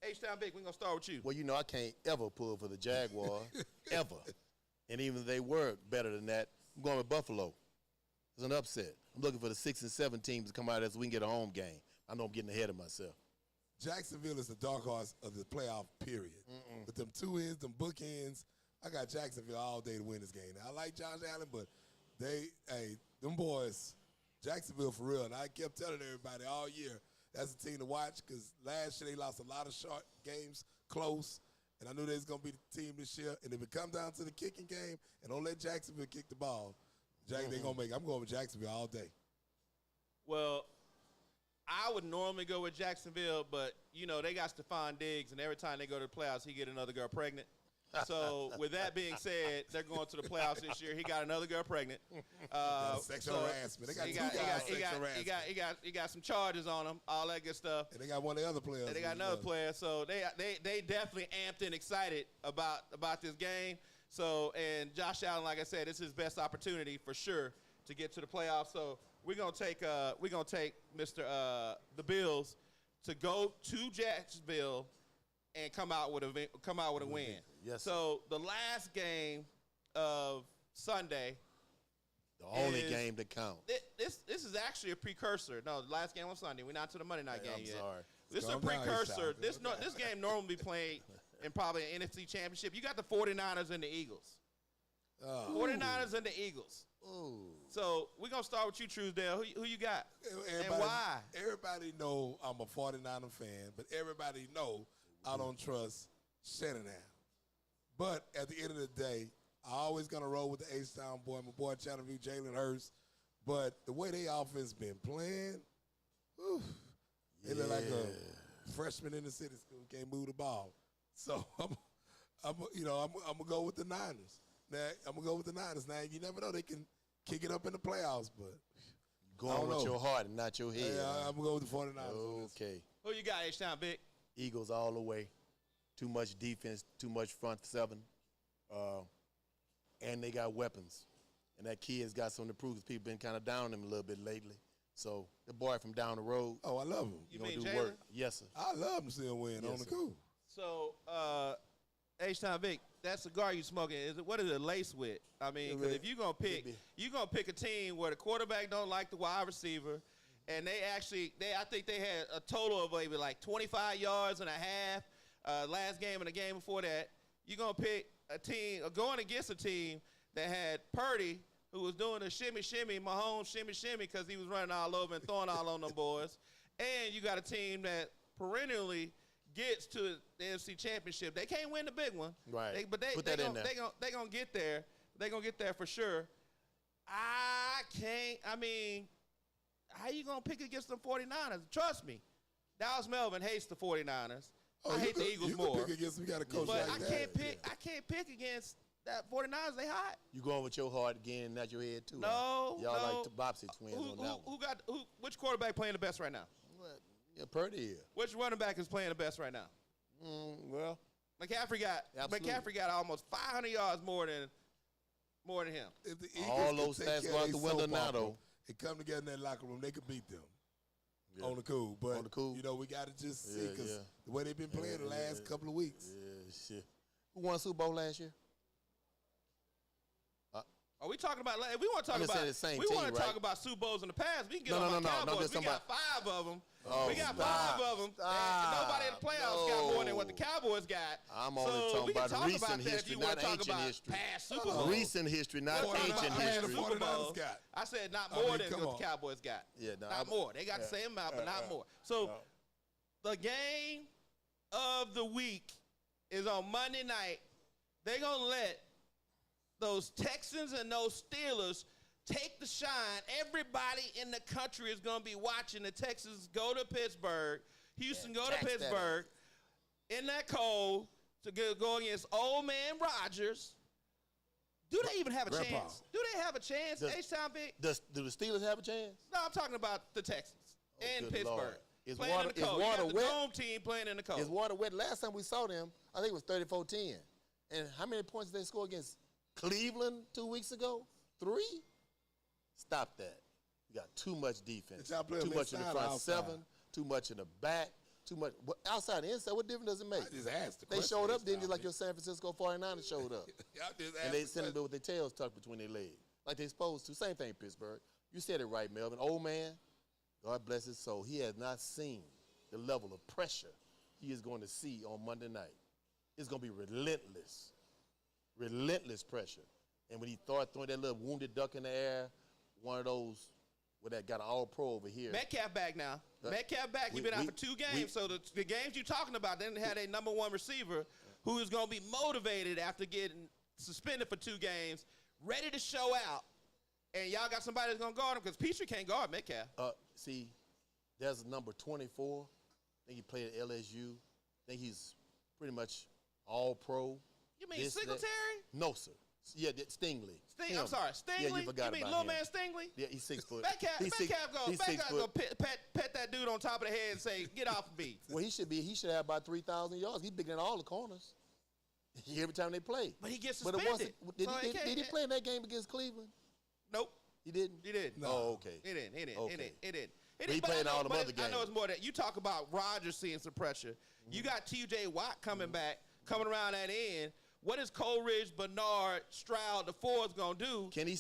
A: H-Town Big, we're going to start with you.
C: Well, you know, I can't ever pull for the Jaguars, ever. And even if they were better than that, I'm going with Buffalo. It's an upset. I'm looking for the 6 and 7 teams to come out so we can get a home game. I know I'm getting ahead of myself.
B: Jacksonville is the dark horse of the playoff period. With them two ends, them bookends, I got Jacksonville all day to win this game. Now, I like Josh Allen, but them boys, Jacksonville for real. And I kept telling everybody all year, that's a team to watch because last year they lost a lot of short games, close. And I knew they was going to be the team this year. And if it comes down to the kicking game and don't let Jacksonville kick the ball, they going to make it. I'm going with Jacksonville all day.
A: Well, I would normally go with Jacksonville, but, you know, they got Stephon Diggs, and every time they go to the playoffs, he get another girl pregnant. So, with that being said, they're going to the playoffs this year. He got another girl pregnant.
B: Sexual harassment. They got two guys sexual harassment.
A: He got some charges on him, all that good stuff.
B: And they got one of the other players.
A: And they got another player. So, they definitely amped and excited about this game. So, and Josh Allen, like I said, it's his best opportunity for sure to get to the playoffs. So, we're gonna take the Bills to go to Jacksonville and come out with a win.
C: Yes.
A: So the last game of Sunday,
C: The only game to count.
A: This is actually a precursor. No, the last game on Sunday. We're not to the Monday night game yet.
C: I'm sorry.
A: This is a
B: Calm down,
A: precursor.
B: H-Town.
A: This game normally be played in probably an NFC Championship. You got the 49ers and the Eagles. 49ers and the Eagles.
C: Ooh.
A: So we're going to start with you, Truesdale. Who you got?
B: Everybody,
A: And why?
B: Everybody know I'm a 49er fan, but everybody know I don't trust Shanahan. But at the end of the day, I always gonna roll with the H-Town boy, my boy Chattanooga, Jalen Hurts. But the way they offense been playing, they look like a freshman in the city school, can't move the ball. So I'm gonna go with the Niners. Now I'm gonna go with the Niners. Now you never know, they can kick it up in the playoffs, but I
C: Going
B: don't
C: with
B: know.
C: your heart and not your head.
B: yeah, I'm gonna go with the 49ers. on this.
C: Okay.
A: Who you got, H-Town, Big?
C: Eagles all the way. Too much defense, too much front seven. And they got weapons. And that kid's got something to prove because people been kind of down on him a little bit lately. So the boy from down the road,
B: Oh, I love him.
A: You
C: gonna
A: mean
C: do
A: Jalen?
C: work. Yes, sir.
B: I love him still win
C: Yes,
B: on the
C: sir.
B: cool.
A: So, H-Town Vic, that cigar you smoking, what is it laced with? I mean, because if you're gonna pick a team where the quarterback don't like the wide receiver, and I think they had a total of maybe like 25 yards and a half last game and the game before that. You're going to pick a team, or going against a team that had Purdy, who was doing a shimmy, Mahomes shimmy, because he was running all over and throwing all on them boys. And you got a team that perennially gets to the NFC Championship. They can't win the big one.
C: Right.
A: But they're going to get there. They're going to get there for sure. How you going to pick against the 49ers? Trust me. Dallas Melvin hates the 49ers. I hate the Eagles more.
B: Pick against, we got a coach
A: but
B: like
A: I can't pick against that 49ers. They hot.
C: You going with your heart again, not your head too?
A: No,
C: Y'all
A: no.
C: like the Bobsey twins on that one.
A: Which quarterback playing the best right now?
C: What? Yeah, Purdy here.
A: Which running back is playing the best right now?
C: Well,
A: McCaffrey
C: absolutely.
A: got almost 500 yards more than him.
B: If the Eagles
C: all
B: can
C: those
B: take
C: stats
B: care
C: go
B: of
C: out
B: they
C: the window
B: soap
C: now,
B: opera
C: though.
B: and come together in that locker room, they could beat them.
C: Yeah.
B: On the cool. But,
C: On the cool.
B: you know, we got to just see
C: Yeah,
B: because
C: yeah.
B: the way they've been playing the last couple of weeks.
C: Yeah, shit. Who won Super Bowl last year?
A: Are we talking about? If we want to talk
C: I'm just
A: about,
C: saying the same
A: we
C: team,
A: want to talk
C: right?
A: about Super Bowls in the past. We can get
C: No,
A: on
C: no,
A: my
C: no, no. I'm
A: Cowboys.
C: just
A: We
C: talking
A: got 5 of them.
C: Oh,
A: we got
C: stop.
A: 5 of them.
C: Stop.
A: Nobody in the playoffs got more than what the Cowboys got.
C: I'm only
A: so
C: talking
A: we can
C: about
A: talk
C: recent
A: about that if
C: history,
A: you want
C: not
A: to talk
C: ancient
A: about
C: history.
A: past Super Bowls.
C: Recent history, not
A: We're talking about
C: ancient
A: past
C: history.
A: Super
B: 49ers
A: Bowls.
B: got.
A: I said not
B: I
A: more
B: mean,
A: than
B: come
A: what
B: on.
A: the Cowboys got.
C: Yeah, no,
A: not more. They got the same amount, but not more. So the game of the week is on Monday night. They're going to let those Texans and those Steelers take the shine. Everybody in the country is going to be watching the Texans go to Pittsburgh, Houston go to
C: tax that
A: Pittsburgh in that cold to go against old man Rodgers. Do they even have a
B: Grandpa.
A: chance? Do they have a chance?
C: Does-
A: H-Town Big?
C: Do the Steelers have a chance?
A: No, I'm talking about the Texans and
C: good
A: Pittsburgh.
C: Lord. Is
A: playing
C: water-
A: in the
C: is
A: cold.
C: water
A: you got
C: wet?
A: the dome team playing in the cold.
C: Is water wet? Last time we saw them, I think it was 34-10. And how many points did they score against Cleveland 2 weeks ago? 3? Stop that. You got too much defense.
B: Did y'all play
C: Too
B: them
C: much in the
B: inside or
C: front
B: outside?
C: 7, too much in the back, too much outside and inside. What difference does it make?
B: I just asked the
C: They
B: question.
C: showed up, didn't you,
B: H-Town,
C: like your San Francisco 49ers showed up.
B: Y'all just asked
C: And they
B: the
C: sent them
B: question.
C: with their tails tucked between their legs, like they supposed to. Same thing, Pittsburgh. You said it right, Melvin. Old man, God bless his soul, he has not seen the level of pressure he is going to see on Monday night. It's going to be relentless, relentless pressure. And when he started throwing that little wounded duck in the air, one of those where that got an all-pro over here.
A: Metcalf back now. Metcalf back. He's been out for 2 games. So the games you're talking about, they didn't have a number 1 receiver who is going to be motivated after getting suspended for 2 games, ready to show out. And y'all got somebody that's going to guard him because Petrie can't guard Metcalf.
C: See, there's a number 24. I think he played at LSU. I think he's pretty much all-pro.
A: You mean
C: This, that.
A: Singletary?
C: No, sir. Yeah, Stingley.
A: I'm
C: Him.
A: sorry, Stingley?
C: Yeah, you forgot
A: mean
C: about
A: little
C: him.
A: man Stingley?
C: Yeah, he's 6 foot.
A: Metcalf
C: He's six-
A: go
C: he's 6 foot.
A: pet that dude on top of the head and say, get off of me.
C: Well, he should have about 3,000 yards. He's bigger than all the corners. Every time they play.
A: But he gets
C: But it
A: suspended.
C: wasn't. Did,
A: So
C: he,
A: he
C: did,
A: can't-
C: did he play in that game against Cleveland?
A: Nope,
C: He didn't.
A: he didn't.
B: No.
C: Oh, okay.
A: He didn't.
C: Okay.
A: He didn't.
C: But he played in all them other
A: I know
C: games.
A: it's more that you talk about Rodgers seeing some pressure. You got T.J. Watt coming back, coming around that end. What is Coleridge, Bernard, Stroud, the four's gonna do?
C: Can he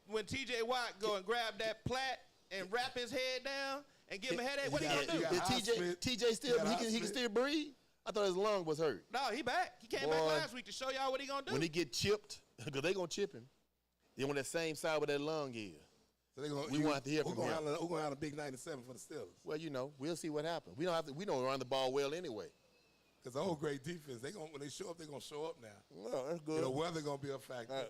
A: when T.J. Watt go and grab that plat and wrap his head down and give him a headache? What he gonna do?
B: got
C: Did
B: high split.
C: TJ still?
B: He got high
C: He can
B: split.
C: still breathe. I thought his lung was hurt.
A: No, he back. He came back
C: Boy.
A: last week to show y'all what he gonna do.
C: When he get chipped, because they gonna chip him. Then on that same side where that lung is.
B: So they gonna,
C: We want to hear from him.
B: Who's going to have a big 97 for the Steelers?
C: Well, you know, we'll see what happens. We don't run the ball well anyway.
B: Because the whole great defense, when they show up, they're going to show up now.
C: Well, that's
B: You know, weather going to be a factor.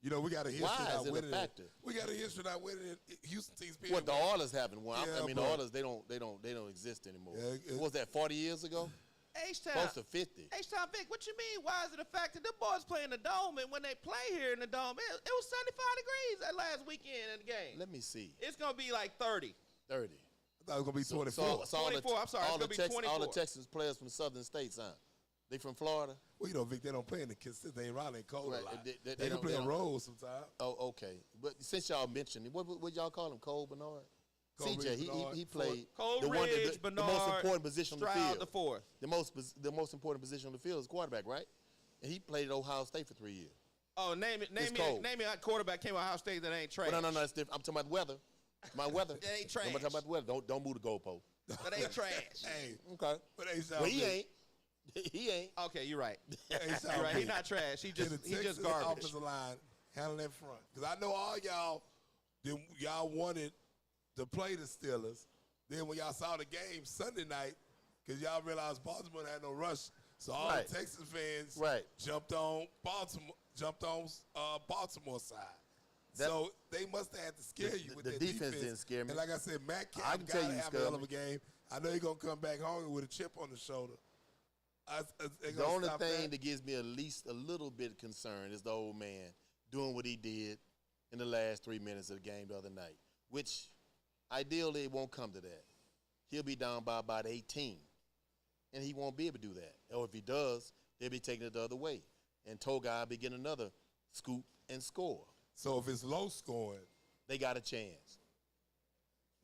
B: You know, we got a history
C: Why
B: not
C: is it a
B: winning.
C: factor?
B: We got a history not winning. Houston teams being
C: What the Oilers haven't won.
B: Yeah,
C: I mean,
B: but-
C: the Oilers they don't exist anymore.
B: Yeah,
C: What was that 40 years ago?
A: H-Town.
C: Close to 50.
A: H-Town Vic, what you mean? Why is it a fact that them boys play in the dome, and when they play here in the dome, it was 75 degrees that last weekend in the game.
C: Let me see.
A: It's gonna be like 30.
C: 30.
B: I thought it was going to be 24.
C: So all
A: 24, I'm sorry, it's gonna be 24.
C: All the Texas players from southern states, huh? They from Florida?
B: Well, you know, Vic, they don't play in the consistent. They ain't around, they cold
C: Right,
B: a lot.
C: they
B: They can
C: don't-
B: play
C: they
B: on
C: don't-
B: roads sometimes.
C: Oh, okay. But since y'all mentioned it, what y'all call him? Cole Bernard?
B: Cole
C: CJ,
B: Bernard,
C: he played
A: Coleridge,
C: the
A: Bernard,
C: most important position on the
A: Stroud
C: field.
A: the fourth.
C: The most important position on the field is quarterback, right? And he played at Ohio State for 3 years.
A: Oh, name me
C: Cold.
A: a quarterback came out of Ohio State that ain't trash.
C: But no, it's different. I'm talking about weather. My weather.
A: It ain't
C: I'm
A: trash.
C: talking about the weather. Don't move the goalpost.
A: That ain't trash.
B: Hey,
C: Okay.
B: but Ace
C: Well, he
B: Vic,
C: ain't. He ain't.
A: Okay, you're right.
B: Ace
A: You're right.
B: Vic,
A: He's not trash. He
B: can the
A: just
B: Texas
A: garbage.
B: offensive line handle that front? Because I know all y'all wanted to play the Steelers. Then when y'all saw the game Sunday night, because y'all realized Baltimore had no rush, so all
C: Right.
B: the Texas fans
C: Right.
B: jumped on Baltimore side.
C: That-
B: So they must have had to scare you with
C: the
B: their
C: defense didn't scare me.
B: And like I said, Matt
C: I
B: Camp
C: can
B: got
C: tell
B: to
C: you
B: have a
C: scared
B: hell of
C: me.
B: a game. I know he's going to come back hungry with a chip on the shoulder.
C: The only thing that gives me at least a little bit concerned is the old man doing what he did in the last 3 minutes of the game the other night, which ideally it won't come to that. He'll be down by about 18, and he won't be able to do that. Or if he does, they'll be taking it the other way, and Togai will be getting another scoop and score.
B: So if it's low scoring,
C: They got a chance.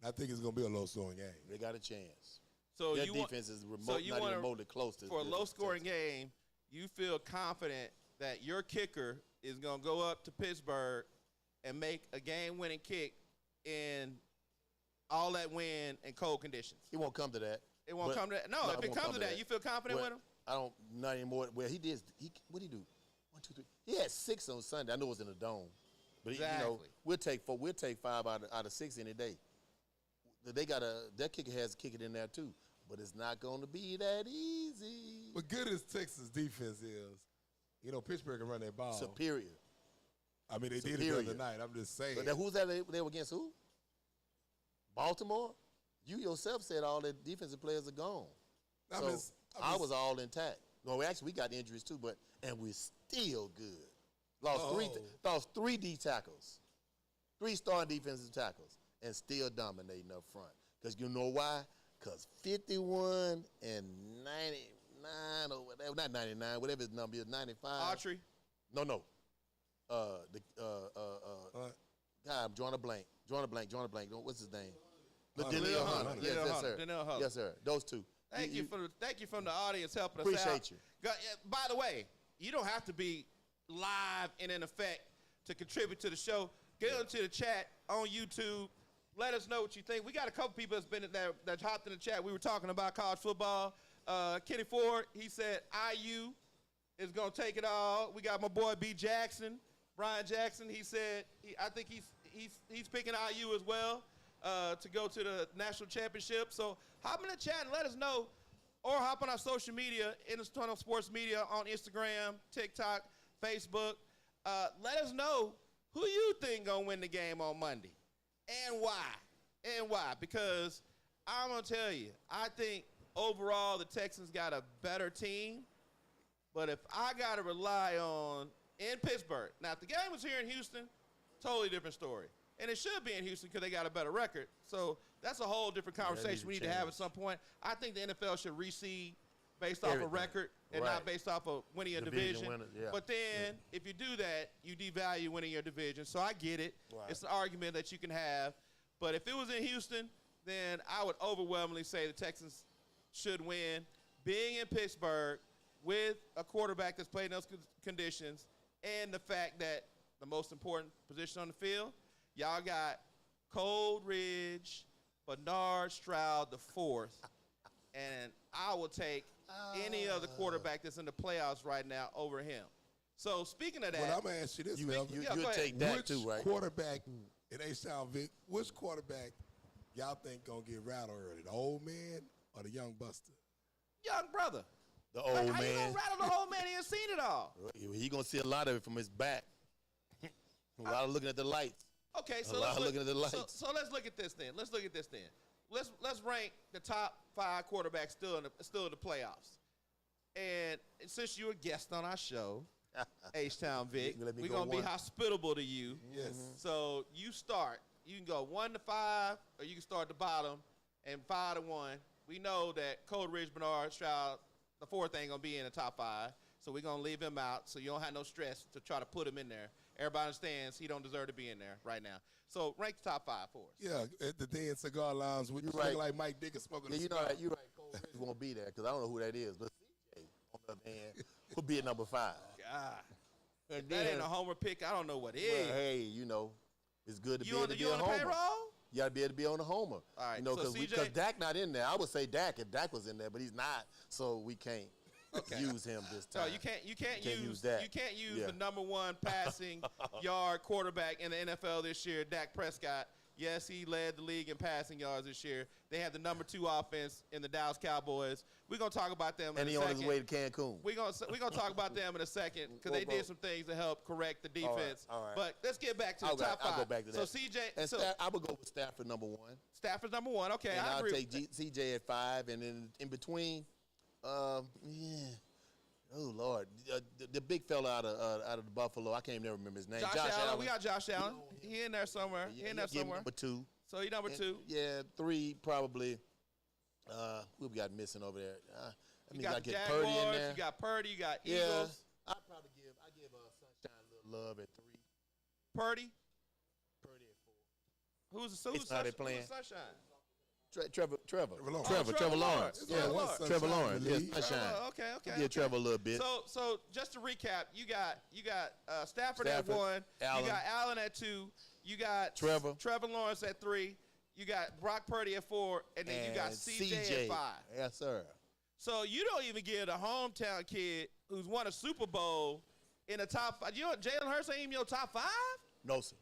B: I think it's going to be a low scoring game.
C: They got a chance.
A: So
C: Their
A: you want,
C: defense is
A: so you
C: not
A: wanna-
C: even remotely close to
A: for a
C: the
A: low-scoring
C: Texans.
A: game, you feel confident that your kicker is going to go up to Pittsburgh and make a game-winning kick in all that wind and cold conditions.
C: It won't come to that.
A: It won't
C: But-
A: come to that. No, if it
C: won't
A: comes
C: come
A: to that, you feel confident
C: Well,
A: with him?
C: I don't, not anymore. Well, he did. What did he do? 1, 2, 3. He had 6 on Sunday. I know it was in the dome, but you know,
A: Exactly.
C: we'll take 5 out of 6 any day. Their kicker has to kick it in there too, but it's not going to be that easy.
B: But good as Texas defense is, Pittsburgh can run that ball.
C: Superior.
B: I mean, they did it the
C: Superior.
B: other night. I'm just saying.
C: But who's that? They were against who? Baltimore. You yourself said all the defensive players are gone. I was all intact. No, actually, we got injuries too, and we're still good. Lost 3 D tackles, 3 starting defensive tackles, and still dominating up front. Because you know why? Because 51 and 99 or whatever, not 99, whatever his number is, 95.
A: Autry?
C: No. God, I'm drawing a blank. What's his name? Danielle Hunter. Yes,
A: Danielle
C: yes,
A: Hunter.
C: sir.
A: Danielle Hunter.
C: Yes, sir. Those 2.
A: Thank you from the audience helping us out.
C: Appreciate you.
A: By the way, you don't have to be live and in effect to contribute to the show. Get into the chat on YouTube. Let us know what you think. We got a couple people that hopped in the chat. We were talking about college football. Kenny Ford, he said IU is going to take it all. We got my boy B. Jackson, Brian Jackson. He said I think he's picking IU as well to go to the national championship. So hop in the chat and let us know, or hop on our social media, Internal Sports Media on Instagram, TikTok, Facebook. Let us know who you think gonna win the game on Monday, and why. Because I'm gonna tell you, I think overall the Texans got a better team. But if I gotta rely on in Pittsburgh, now if the game was here in Houston, totally different story. And it should be in Houston because they got a better record. So that's a whole different conversation we need to have at some point. I think the NFL should reseed based off a
C: Everything.
A: record and
C: Right.
A: not based off of winning a
C: Division
A: division.
C: winner, yeah.
A: But then if you do that, you devalue winning your division. So I get it.
C: Right.
A: It's an argument that you can have. But if it was in Houston, then I would overwhelmingly say the Texans should win. Being in Pittsburgh with a quarterback that's played in those conditions, and the fact that the most important position on the field, y'all got Coleridge, Bernard Stroud the fourth, and I will take any other quarterback that's in the playoffs right now over him. So speaking of that,
B: Well, I'm going to ask you this, Melvin.
A: Yeah, go
C: You'll
A: ahead.
C: take that
B: Which
C: too, right?
B: quarterback in H-Town Vic, which quarterback y'all think going to get rattled early, the old man or the young buster?
A: young brother.
C: The old
A: How you gonna
C: man.
A: rattle the whole man? He ain't seen it all.
C: He gonna see a lot of it from his back. A lot of looking at the lights.
A: Okay, so
C: A lot
A: let's
C: of
A: look,
C: looking at the lights.
A: So let's look at this then. Let's rank the top 5 quarterbacks still in the playoffs. And since you're a guest on our show, H-Town Vic,
C: Let me
A: we're
C: go
A: gonna be
C: one.
A: hospitable to you.
B: Yes.
A: So you start. You can go 1 to 5, or you can start at the bottom and 5 to 1. We know that Coleridge, Bernard, Stroud, the fourth ain't gonna be in the top 5, so we're gonna leave him out. So you don't have no stress to try to put him in there. Everybody understands he don't deserve to be in there right now. So rank the top 5 for us.
B: Yeah, at the Den Cigar Lounge, we
C: You're
B: look
C: right.
B: like Mike Dick is smoking
C: Yeah,
B: a
C: you know
B: cigar.
C: that. You're right. Coleridge won't be there because I don't know who that is. But CJ, on the other hand, will be at number 5.
A: God,
C: And
A: that ain't a homer pick. I don't know what it is.
C: well, hey, you know, it's good to
A: You
C: be
A: on
C: able to
A: the
C: be a homer.
A: payroll?
C: You got to be able to be on the homer.
A: All right,
C: You know,
A: so
C: because
A: CJ
C: Dak not in there. I would say Dak if Dak was in there, but he's not. So we can't use him this
A: No,
C: time.
A: you can't
C: Can't
A: use
C: use that.
A: You can't use
C: Yeah.
A: the number one passing yard quarterback in the NFL this year, Dak Prescott. Yes, he led the league in passing yards this year. They have the number 2 offense in the Dallas Cowboys. We're gonna talk about them
C: And
A: in
C: he
A: a
C: on
A: second.
C: his way to Cancun.
A: We're gonna talk about them in a second because they did some things to help correct the
C: All right,
A: defense.
C: all right.
A: But let's get back to the top 5.
C: I'll go back to that.
A: So CJ,
C: And I would go with Stafford number 1.
A: Stafford's number 1. Okay,
C: And
A: I
C: I'll
A: agree.
C: take CJ at 5, and then in between, oh Lord, the big fella out of the Buffalo. I can't even remember his name.
A: Josh Allen. We got Josh Allen. He in there somewhere. He in there
C: give him
A: somewhere.
C: number 2.
A: So he number 2.
C: Yeah, 3 probably. Who we got missing over there? I mean,
A: You got
C: I
A: the
C: get Purdy in
A: Jaguars.
C: there.
A: You got Purdy. You got
C: Yeah,
A: Eagles.
C: I give Sunshine a little love at 3.
A: Purdy.
C: Purdy at
A: Who's
C: It's not they playing.
A: Who's Sunshine?
C: 4. Trevor
B: Lawrence.
C: Trevor Lawrence.
A: Yeah,
B: One
A: Lawrence.
C: Trevor
B: Sunshine
C: Lawrence.
B: in the
C: Yes,
B: league.
C: Sunshine.
A: Okay.
C: Give Trevor a little bit.
A: So just to recap, you got Stafford at
C: Stafford,
A: 1.
C: Allen.
A: You got Allen at 2. You got
C: Trevor
A: Lawrence at 3. You got Brock Purdy at 4, and then you got
C: And
A: CJ at 5.
C: Yes, sir.
A: So you don't even give a hometown kid who's won a Super Bowl in the top 5. You know Jalen Hurts ain't even your top 5?
C: No, sir.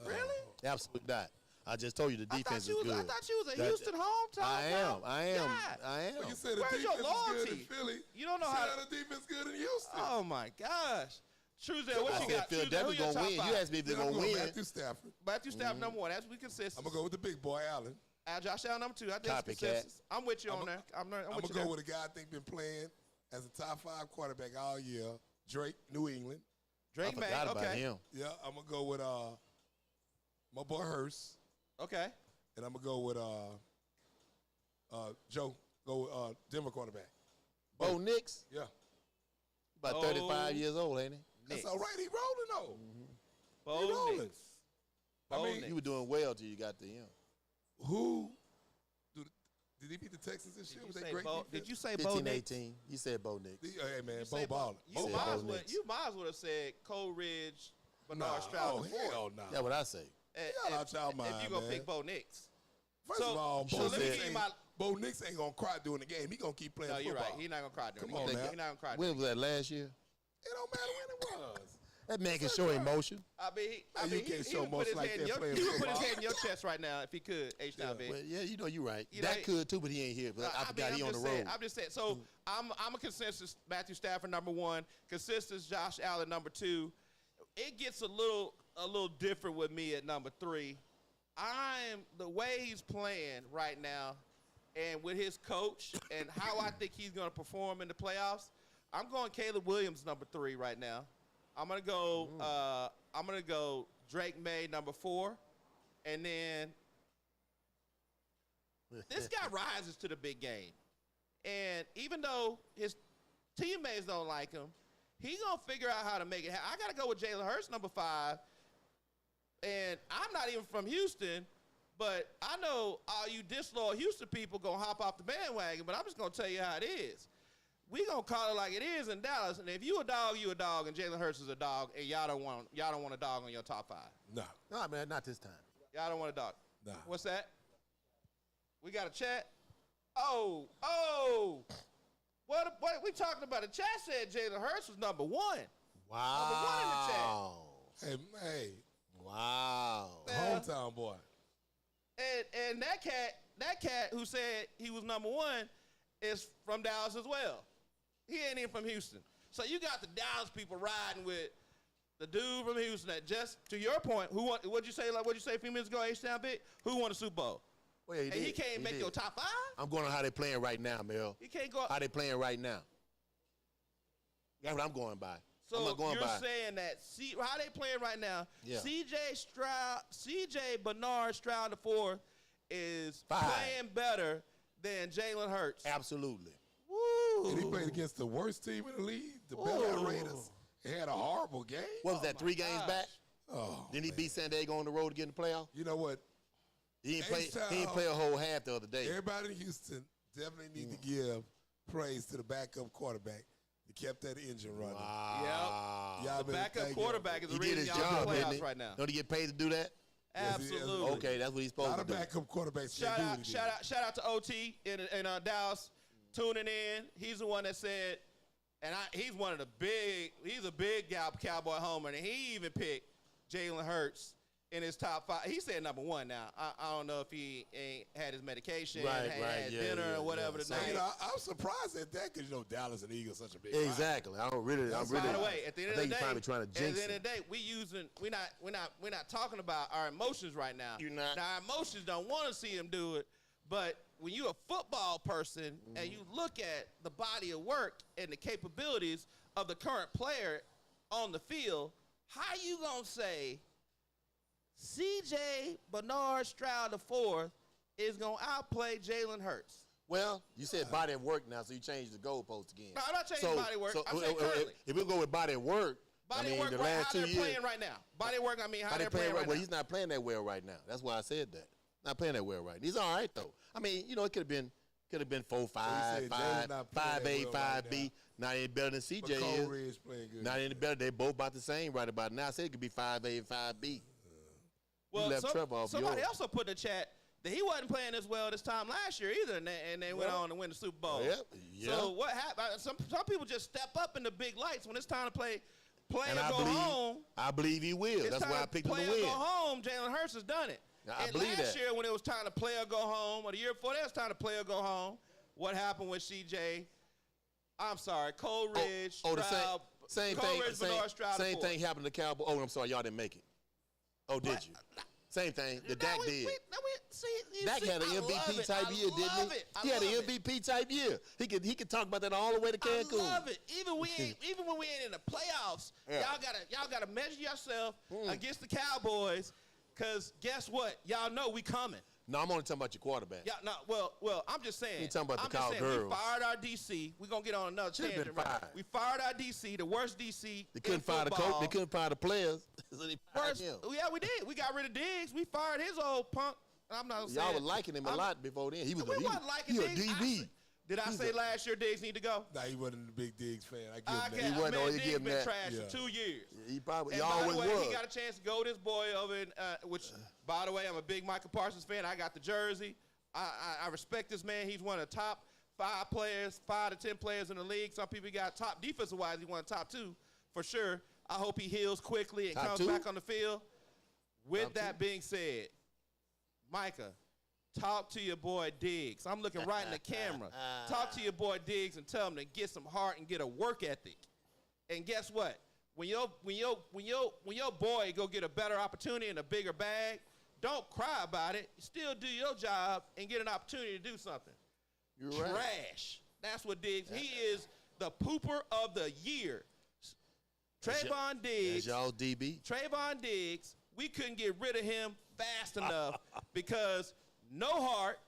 A: Really?
C: Absolutely not. I just told you the defense is good.
A: I thought you was a Houston hometown.
C: I am.
A: bro.
C: I am.
A: God.
C: I am.
B: Well, you said the
A: Where's your
B: defense is good
A: loyalty?
B: in Philly.
A: You don't know
B: Say
A: how.
B: how the defense good in Houston.
A: Oh my gosh. Truesdale, what
C: I
A: you
C: said
A: got? Truesdale, who
C: Philadelphia's
A: your
C: going to
A: top
C: win.
A: 5?
C: You asked me if they're
B: Then I'm
C: going to
B: going
C: win.
B: Matthew Stafford.
A: Matthew Stafford number 1. That's we consistent.
B: I'm gonna go with the big boy Allen.
A: Josh Allen number 2. I think it's
C: Copycat.
A: consensus. I'm with you on there. I'm
B: I'm
A: with
B: gonna
A: you
B: go
A: there.
B: with a guy I think been playing as a top 5 quarterback all year. Drake, New England.
C: I
A: Drake May.
C: forgot about
A: Okay.
C: him.
B: Yeah, I'm gonna go with my boy Hurst,
A: Okay.
B: and I'm gonna go with Joe. Go with Denver quarterback.
C: Bo Nix,
B: Yeah,
C: about
A: Bo
C: 35 years old, ain't he?
B: that's
A: Nix.
B: all right. He rolling though.
A: Bo
B: He rolling.
A: Nix.
B: I
A: Bo
B: mean,
A: Nix.
C: You were doing well till you got to him.
B: Who did he beat the Texans this year?
A: Did you
B: Was that
A: say
B: great
A: Bo?
B: defense?
A: Did you say Bo
C: 15,
A: Nix?
C: 18. You said Bo Nix.
B: Hey man,
A: You
B: Bo
A: say
B: Baller.
A: You
C: Said
A: might
C: Bo
A: as well.
C: Nix.
A: You might as well have said Coleridge, Bernard
B: Nah,
A: Stroud.
B: oh
A: the fourth.
B: hell no.
C: That's what I say.
B: Y'all out y'all
A: If
B: mind,
A: you gonna
B: man.
A: pick Bo Nix.
B: First
A: So-
B: of all,
A: so
B: Bo
A: let me
B: Nix
A: give you
B: ain't,
A: my-
B: Bo Nix ain't gonna cry during the game. He gonna keep playing
A: No, you're
B: football.
A: right. He's not gonna cry during
B: Come
A: the
B: on
A: game.
B: now.
A: He's not gonna cry.
C: When was that, last year?
B: It don't matter when it was.
C: That man can show emotion.
A: I mean,
B: you can't show
A: would put
B: much
A: his
B: like
A: hand
B: that
A: in your,
B: playing
A: he would put his
B: football.
A: hand in your chest right now if he could. H-Town big.
C: Well, yeah, you know you're right.
A: You know,
C: That could too, but he ain't here. But I forgot he on the road.
A: I'm just saying. So I'm a consensus Matthew Stafford number 1, consensus Josh Allen number 2. It gets a little different with me at number 3. The way he's playing right now, and with his coach and how I think he's going to perform in the playoffs, I'm going Caleb Williams number 3 right now. I'm gonna go Drake May number 4, and then this guy rises to the big game. And even though his teammates don't like him, he gonna figure out how to make it happen. I gotta go with Jalen Hurts number 5. And I'm not even from Houston, but I know all you disloyal Houston people gonna hop off the bandwagon, but I'm just gonna tell you how it is. We gonna call it like it is in Dallas, and if you a dog, you a dog, and Jalen Hurts is a dog, and y'all don't want a dog on your top 5.
B: Nah,
C: No, man, not this time.
A: Y'all don't want a dog.
B: nah.
A: What's that? We got a chat. Oh, what we talking about? The chat said Jalen Hurts was number 1.
C: Wow.
B: Hey,
C: Wow.
A: Yeah.
B: hometown boy.
A: And that cat who said he was number 1 is from Dallas as well. He ain't even from Houston. So you got the Dallas people riding with the dude from Houston that just, to your point, what'd you say a few minutes ago, H-Town Big? Who won the Super Bowl?
C: Well, he
A: And he
C: did.
A: can't make
C: did.
A: your top 5?
C: I'm going on how they playing right now, Mel.
A: He can't go
C: How they playing right now. That's what I'm going by. I'm
A: So
C: not going
A: you're
C: by.
A: saying that how they playing right now,
C: Yeah.
A: CJ Bernard Stroud the fourth is
C: 5.
A: playing better than Jalen Hurts.
C: Absolutely.
A: Woo!
B: And he played against the worst team in the league, the Bel Air Raiders. He had a horrible game.
C: What was that, 3 games
A: gosh.
C: back?
B: Oh,
C: Then he beat San Diego on the road to get in the playoff?
B: you know what?
C: He didn't play,
B: H-Town.
C: he didn't play a whole half the other day.
B: Everybody in Houston definitely need to give praise to the backup quarterback that kept that engine running.
C: Wow.
B: Y'all
A: The
B: better
A: backup
B: thank
A: quarterback is
C: He
A: the
C: did
A: reason
C: his
A: y'all in
C: job,
A: the
C: didn't
A: playoffs
C: he?
A: right now.
C: Don't he get paid to do that?
B: Yes, he is.
A: Absolutely.
C: Okay, that's what he's
B: A lot
C: supposed
B: of
C: to do.
B: backup quarterbacks
A: Shout
B: can't do
A: out,
B: what he did.
A: shout out to OT in Dallas tuning in. He's the one that said, and he's one of the he's a big Cowboy homer, and he even picked Jalen Hurts in his top 5. He said number 1 now. I don't know if he ain't had his medication,
C: Right,
A: had
C: yeah,
A: dinner
C: yeah,
A: or whatever
C: yeah.
A: tonight.
B: You know, I'm surprised at that because, Dallas and Eagles such a big
C: Exactly. I don't really. I'm really.
A: By the way, at the end of the
C: I think
A: day,
C: you're probably trying to
A: at the
C: jinx
A: end
C: it.
A: of the day, we're not talking about our emotions right now.
C: You're not.
A: Now our emotions don't want to see him do it, but when you're a football person and you look at the body of work and the capabilities of the current player on the field, how you gonna say C.J. Bernard Stroud IV is gonna outplay Jalen Hurts?
C: Well, you said body of work now, so you changed the goalpost again.
A: No, I'm not changing body of work. I'm saying currently.
C: If we go with body of work,
A: Body
C: I mean,
A: of work,
C: the
A: right,
C: last
A: how
C: 2
A: they're
C: years,
A: playing right now. Body of work, I mean, how
C: how
A: they're
C: they
A: playing right
C: well,
A: now.
C: he's not playing that well right now. That's why I said that. Not playing that well right now. He's all right though. I mean, it could have been 4-5,
B: said Jalen not playing
C: 5A,
B: that well right
C: 5B. Not any better than CJ
B: But Cole
C: is.
B: Ridge playing good.
C: Not any better. They both about the same right about now. I said it could be 5A and 5B.
A: Well,
C: left Trevor off
A: somebody
C: yours.
A: also put in the chat that he wasn't playing as well this time last year either, and they went on to win the Super Bowl.
C: Yeah.
A: So what happened? Some people just step up in the big lights when it's time to play
C: And
A: or
C: I
A: go
C: believe,
A: home.
C: I believe he will.
A: It's
C: That's
A: time
C: why I
A: to
C: picked him
A: play
C: to
A: or
C: win.
A: go home. Jalen Hurts has done it.
C: I
A: and
C: believe
A: last
C: that.
A: year when it was time to play or go home, or the year before that it was time to play or go home, what happened with CJ? I'm sorry, Cole Ridge,
C: the
A: Stroud,
C: same
A: Cole
C: thing.
A: Ridge, Bernard Stroud
C: Same
A: IV.
C: thing happened to Cowboy. Oh, I'm sorry, y'all didn't make it. Oh, did you? Same thing. The Dak did. Dak had an MVP type year, didn't he? He had an MVP type year. He could talk about that all the way to Cancun.
A: I love it. Even when we ain't in the playoffs,
C: Yeah.
A: y'all gotta measure yourself against the Cowboys, cause guess what? Y'all know we coming.
C: No, I'm only talking about your quarterback.
A: Yeah, no, well, I'm just saying.
C: You talking about
A: I'm
C: the
A: just saying,
C: Cowgirls.
A: we fired our DC. We're gonna get on another
C: Should've been
A: tangent. Right?
C: fired.
A: We fired our DC, the worst DC.
C: They couldn't
A: in
C: fire the coach.
A: football.
C: They couldn't fire the players. So they fired
A: Worst,
C: him.
A: yeah, we did. We got rid of Diggs. We fired his old punk. I'm not saying.
C: Y'all were liking him a lot before then. He was
A: We
C: a
A: wasn't liking
C: he a
A: Diggs.
C: DB.
A: Did I say last year Diggs need to go?
B: Nah, he wasn't a big Diggs fan. I give
A: I
B: him
A: can't.
B: that.
C: He wasn't,
A: Man,
C: or you
A: Diggs
C: give him
A: been
C: that.
A: trash
B: Yeah.
A: for 2 years.
C: He probably.
A: And
C: He
A: by
C: always
A: the way,
C: was.
A: he got a chance to go with his boy over in, which, by the way, I'm a big Michael Parsons fan. I got the jersey. I respect this man. He's one of the top 5 to 10 players in the league. Some people got top defensive-wise. He won top 2 for sure. I hope he heals quickly and
C: Top
A: comes
C: 2?
A: back on the field. With
C: Top
A: that
C: 2?
A: being said, Micah, talk to your boy Diggs. I'm looking right in the camera. Talk to your boy Diggs and tell him to get some heart and get a work ethic. And guess what? When your boy go get a better opportunity and a bigger bag, don't cry about it. Still do your job and get an opportunity to do something.
C: You're right.
A: Trash. That's what Diggs. He is the pooper of the year. Trayvon Diggs.
C: That's y'all DB.
A: Trayvon Diggs, we couldn't get rid of him fast enough because no heart,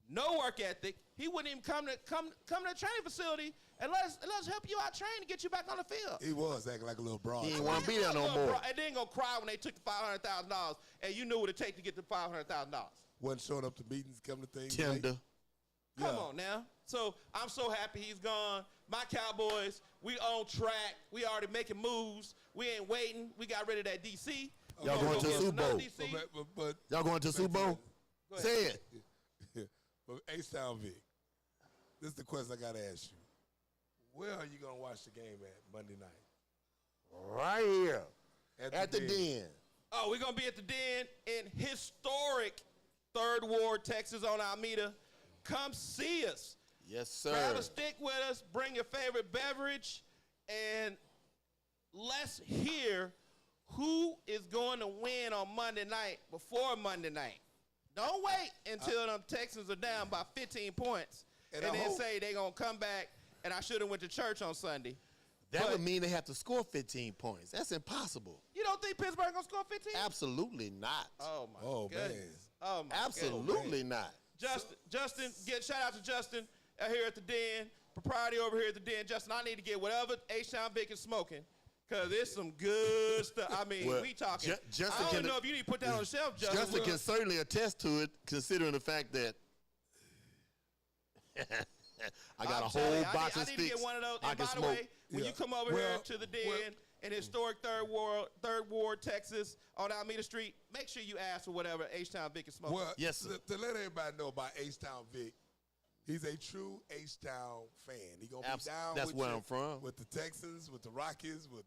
A: no work ethic. He wouldn't even come to the training facility and let us help you out train to get you back on the field.
B: He was acting like a little broad.
C: He ain't want to be there no more.
A: And then gonna cry when they took the $500,000 and you knew what it take to get the $500,000.
B: Wasn't showing up to meetings, coming to things. late.
C: Tender.
A: Come
B: Yeah.
A: on now. So I'm so happy he's gone. My Cowboys, we on track. We already making moves. We ain't waiting. We got rid of that DC. We
C: Y'all
A: gonna
C: going
A: go
C: to the
A: get
C: Super
A: another
C: Bowl.
A: DC.
B: But
C: Y'all going to the Super Bowl?
A: Go ahead.
C: Say it.
B: But H-Town Vic, this is the question I got to ask you. Where are you going to watch the game at Monday night?
C: Right here. At the den.
A: Oh, we're going to be at the Den in historic 3rd Ward, Texas on Alameda. Come see us.
C: Yes, sir.
A: Grab a stick with us. Bring your favorite beverage. And let's hear who is going to win on Monday night before Monday night. Don't wait until them Texans are down by 15 points
B: And
A: and
B: I
A: then
B: hope-
A: say they going to come back and I should have went to church on Sunday.
C: That
A: But-
C: would mean they have to score 15 points. That's impossible.
A: You don't think Pittsburgh going to score 15?
C: Absolutely not.
A: Oh, my
B: Oh,
A: goodness.
B: man.
A: Oh, my
C: Absolutely not.
A: Justin, shout out to Justin here at the Den, propriety over here at the Den. Justin, I need to get whatever H-Town Vic is smoking, because it's some good stuff. I mean,
C: Well,
A: we talking.
C: Justin
A: I don't
C: can-
A: know if you need to put that on the shelf, Justin.
C: Justin can certainly attest to it, considering the fact that I got
A: I'm
C: a
A: telling
C: whole
A: you,
C: box
A: I
C: of
A: need to
C: sticks
A: get one of those.
C: I
A: And
C: can
A: by the
C: smoke.
A: way, when
B: Yeah.
A: you come over here
B: Well,
A: to the Den
B: well-
A: in historic Third Ward, Texas, on Alameda Street, make sure you ask for whatever H-Town Vic is smoking.
B: Well,
C: Yes, sir.
B: To let everybody know about H-Town Vic, he's a true H-Town fan. He gonna be down
C: That's
B: with
C: where
B: you,
C: I'm from.
B: with the Texans, with the Rockies, with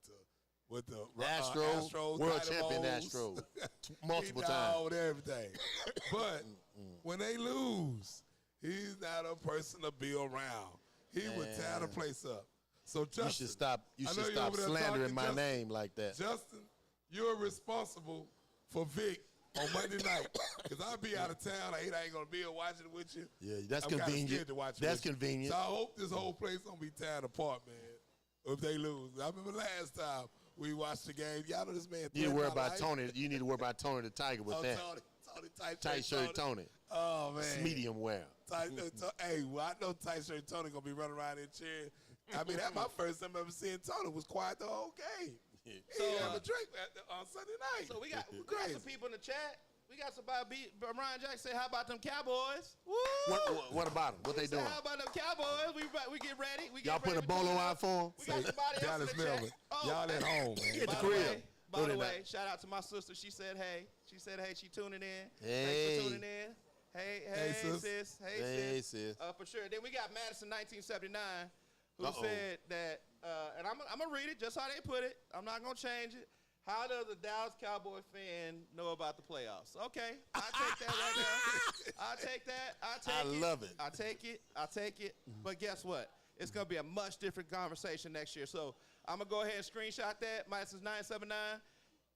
B: the
C: Astros, world champion
B: Dynamos.
C: Astros, multiple
B: He down
C: times.
B: with everything. But when they lose, he's not a person to be around. He would tear the place up. So Justin,
C: You should stop. You
B: I
C: should
B: know you're
C: stop
B: over there
C: slandering
B: talking,
C: my
B: Justin.
C: name like that.
B: Justin, you're responsible for Vic on Monday night. Because I'll be out of town. I ain't gonna be here watching it with you.
C: Yeah, that's
B: I'm kinda
C: convenient.
B: scared to watch it
C: That's
B: with you.
C: convenient.
B: So I hope this whole place don't be torn apart, man. If they lose. I remember last time we watched the game. Y'all know this man.
C: You need to worry
B: threatened my
C: about
B: life.
C: Tony. You need to worry about Tony the Tiger with
B: Oh,
C: that.
B: Tony,
C: Tight shirt Tony.
B: Oh man,
C: It's medium wear.
B: Hey, well, I know tight shirt Tony gonna be running around there cheering. I mean, that's my first time ever seeing Tony. Was quiet the whole game. He didn't have a drink on Sunday night.
A: So we got
B: Crazy.
A: some people in the chat. We got somebody. Ryan Jackson said, "How about them Cowboys?" Woo!
C: What about them? What they
A: He said,
C: doing?
A: How about them Cowboys? We get ready. We get
C: Y'all
A: ready
C: put a
A: to
C: bolo
A: tune
C: out
A: up.
C: for them?
A: We got somebody else
B: Dallas
A: in the chat.
B: Melvin,
A: Oh,
B: y'all at home, man.
C: At the
A: By the
C: crib.
A: way,
C: No, they not.
A: shout out to my sister. She said, "Hey." She said, "Hey." She tuning in.
C: Hey.
A: Thanks for tuning in. Hey,
B: sis.
A: sis.
C: Hey, sis.
A: For sure. Then we got Madison 1979, who
C: Uh-oh.
A: said that, and I'm gonna read it just how they put it. I'm not gonna change it. How does a Dallas Cowboy fan know about the playoffs? Okay, I'll take that right there. I'll take that.
C: I love it.
A: I'll take it. But guess what? It's gonna be a much different conversation next year. So I'm gonna go ahead and screenshot that. Madison 979.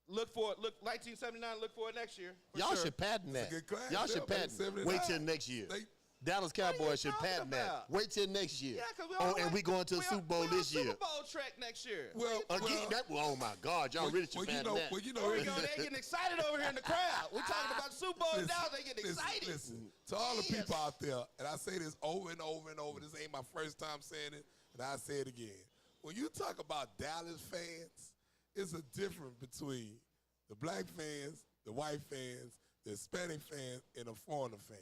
A: Look for it. Look 1979. Look for it next year. for
C: Y'all
A: sure.
C: should patent that.
B: a good class,
C: Y'all
B: yeah,
C: should
B: man,
C: patent.
B: 79.
C: Wait till next year.
B: They-
C: Dallas Cowboys should
A: talking
C: patent that.
A: about?
C: Wait till next year.
A: Yeah, because
C: Oh, and we going to the Super Bowl this year.
A: Super Bowl track next year.
B: Well,
C: Again, oh my God, y'all really should
B: well,
C: patent that.
B: you know,
A: There we go. They getting excited over here in the crowd. We're talking about Super Bowl
B: Listen,
A: now. They getting
B: listen,
A: excited.
B: Listen, to all the
A: Yes.
B: people out there, and I say this over and over and over. This ain't my first time saying it, and I say it again. When you talk about Dallas fans, it's a difference between the black fans, the white fans, the Hispanic fans, and the foreigner fans.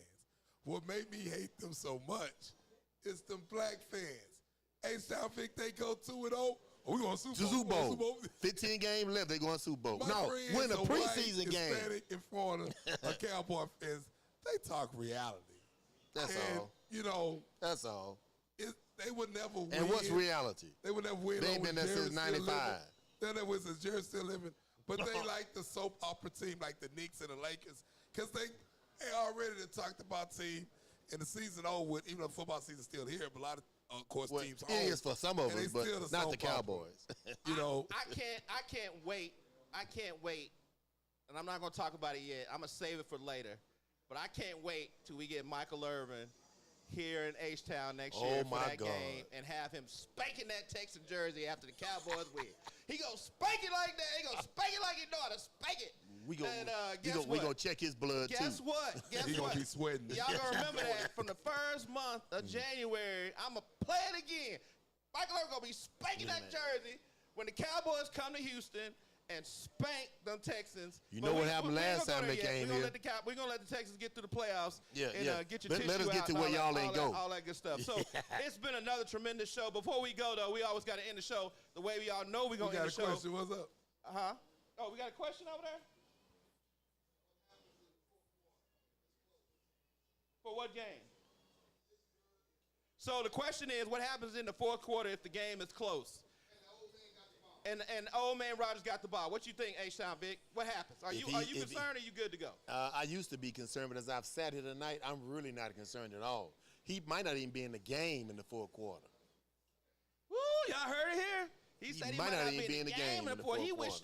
B: What made me hate them so much is them black fans. H-Town Vic, they go 2-0. Oh, we going to
C: Super Bowl. 15 games left. They going Super Bowl.
B: My
C: No,
B: friends
C: win a
B: are
C: preseason
B: white,
C: game.
B: Hispanic and foreigner, Cowboy fans, they talk reality.
C: That's
B: and,
C: all.
B: You know,
C: That's all.
B: they would never win.
C: And what's reality?
B: They would never win.
C: They ain't
B: over
C: been there
B: Jared
C: since
B: still
C: 95.
B: living. Then there was Jared still living. But they like the soap opera team, like the Knicks and the Lakers, because they already talked about team. And the season over with, even though football season's still here, but a lot of course,
C: Well,
B: teams
C: it
B: home.
C: is for some of
B: And they
C: us, but
B: still the
C: not the
B: soap opera.
C: Cowboys.
B: You know,
A: I can't wait. I can't wait. And I'm not going to talk about it yet. I'm going to save it for later. But I can't wait till we get Michael Irvin here in H-Town next
C: Oh,
A: year for
C: my
A: that
C: God.
A: game and have him spanking that Texan jersey after the Cowboys win. He gonna spank it like that. He gonna spank it like he know how to spank it.
C: We go.
A: And,
C: We
A: guess
C: go. We
A: what?
C: gonna check his blood
A: Guess
C: too.
A: what? Guess
B: he
A: what?
B: gonna be sweating.
A: Y'all gonna remember that from the first month of January. I'ma play it again. Michael Irvin gonna be spanking
C: Yeah,
A: that
C: man.
A: jersey when the Cowboys come to Houston and spank them Texans.
C: You
A: But
C: know what
A: we-
C: happened
A: we ain't
C: last
A: gonna
C: time
A: go
C: they
A: there yet.
C: came
A: We're
C: here?
A: gonna let the Texans get through the playoffs.
C: Yeah,
A: and,
C: yeah.
A: get your
C: Let
A: tissue
C: us get
A: out
C: to
A: and
C: where
A: all
C: y'all
A: that-
C: ain't
A: all
C: go.
A: that- all that good stuff. So it's been another tremendous show. Before we go though, we always got to end the show the way we all know we
B: We
A: gonna
B: got
A: end
B: a
A: the show.
B: question. What's up?
A: Uh-huh. Oh, we got a question over there? For what game? So the question is, what happens in the fourth quarter if the game is close? And old man Rogers got the ball. What you think, H-Town Vic? What happens? Are you
C: if he-
A: concerned or you good to go?
C: I used to be concerned, but as I've sat here tonight, I'm really not concerned at all. He might not even be in the game in the fourth quarter.
A: Woo, y'all heard it here. He said he might not be in the game in the fourth. He wish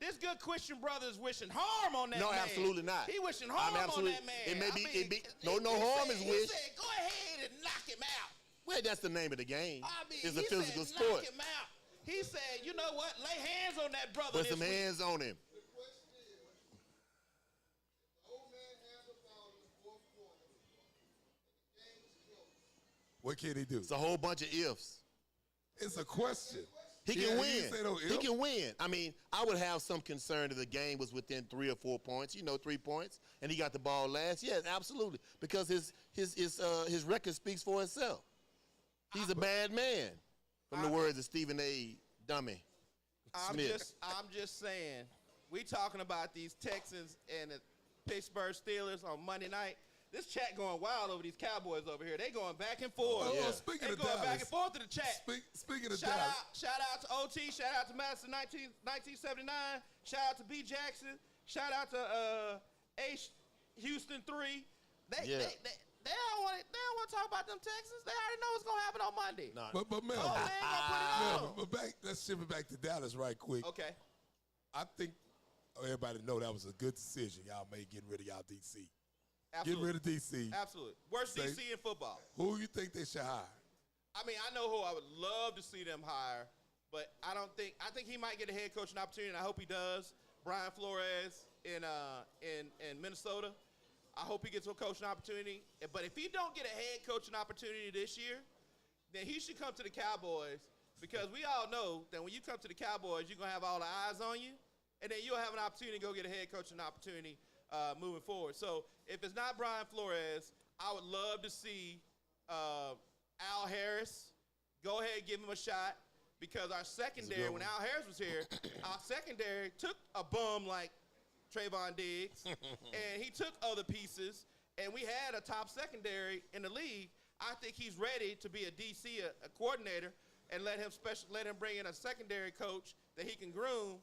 A: this good Christian brother is wishing harm on that
C: No,
A: man.
C: absolutely not.
A: He wishing
C: I'm
A: harm on
C: absolutely-
A: that man.
C: it may
A: I
C: be-
A: mean,
C: it be- no harm is
A: He
C: wished.
A: said, go ahead and knock him out.
C: Well, that's the name of the game.
A: I mean,
C: It's a
A: he
C: physical
A: said,
C: sport.
A: knock him out. He said, you know what? Lay hands on that brother
C: Put
A: this
C: some
A: week.
C: hands on him.
D: The question is, the old man has the ball in the fourth quarter, and the game is close.
B: What can he do?
C: It's a whole bunch of ifs.
B: It's a question.
C: He
B: Yeah,
C: can
B: he
C: win.
B: said, oh,
C: He
B: if.
C: can win. I mean, I would have some concern if the game was within 3 or 4 points. 3 points, and he got the ball last. Yes, absolutely, because his record speaks for itself. He's a bad man, from the words of Stephen A. dummy.
A: I'm
C: Smith.
A: just saying, we talking about these Texans and the Pittsburgh Steelers on Monday night. This chat going wild over these Cowboys over here. They going back and forth.
C: Yeah.
B: Speaking
A: They
B: of
A: going
B: Dallas,
A: back and forth to the chat.
B: speaking of
A: Shout
B: Dallas,
A: out to OT. Shout out to Madison 1979. Shout out to B Jackson. Shout out to H Houston 3. They don't want to talk about them Texans. They already know what's gonna happen on Monday.
C: Nah,
B: but Mel,
A: Oh, they ain't gonna put it on.
B: but let's shift it back to Dallas right quick.
A: Okay.
B: I think everybody know that was a good decision y'all made getting rid of y'all DC.
A: Absolutely.
B: Get rid of DC.
A: Absolutely. Worst
B: Say-
A: DC in football.
B: Who you think they should hire?
A: I mean, I know who I would love to see them hire, but I think he might get a head coaching opportunity, and I hope he does. Brian Flores in Minnesota. I hope he gets a coaching opportunity. But if he don't get a head coaching opportunity this year, then he should come to the Cowboys, because we all know that when you come to the Cowboys, you're going to have all the eyes on you, and then you'll have an opportunity to go get a head coaching opportunity moving forward. So if it's not Brian Flores, I would love to see Al Harris. Go ahead and give him a shot, because our secondary, when Al Harris was here, our secondary took a bum like Trayvon Diggs, and he took other pieces, and we had a top secondary in the league. I think he's ready to be a DC, a coordinator, and let him bring in a secondary coach that he can groom,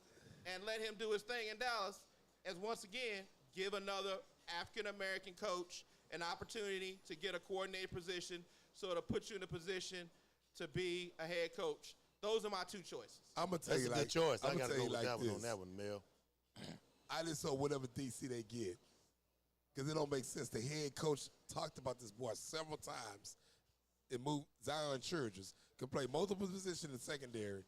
A: and let him do his thing in Dallas. As once again, give another African-American coach an opportunity to get a coordinator position, so it'll put you in a position to be a head coach. Those are my two choices.
B: I'm gonna tell
C: that's
B: you
C: a
B: like
C: good choice. I
B: I'm
C: got
B: gonna
C: to
B: tell
C: go
B: you
C: with
B: like
C: that one on
B: this.
C: that one, Mel.
B: I just saw whatever DC they get, because it don't make sense. The head coach talked about this boy several times. It moved Zion Churches, could play multiple positions in the secondary,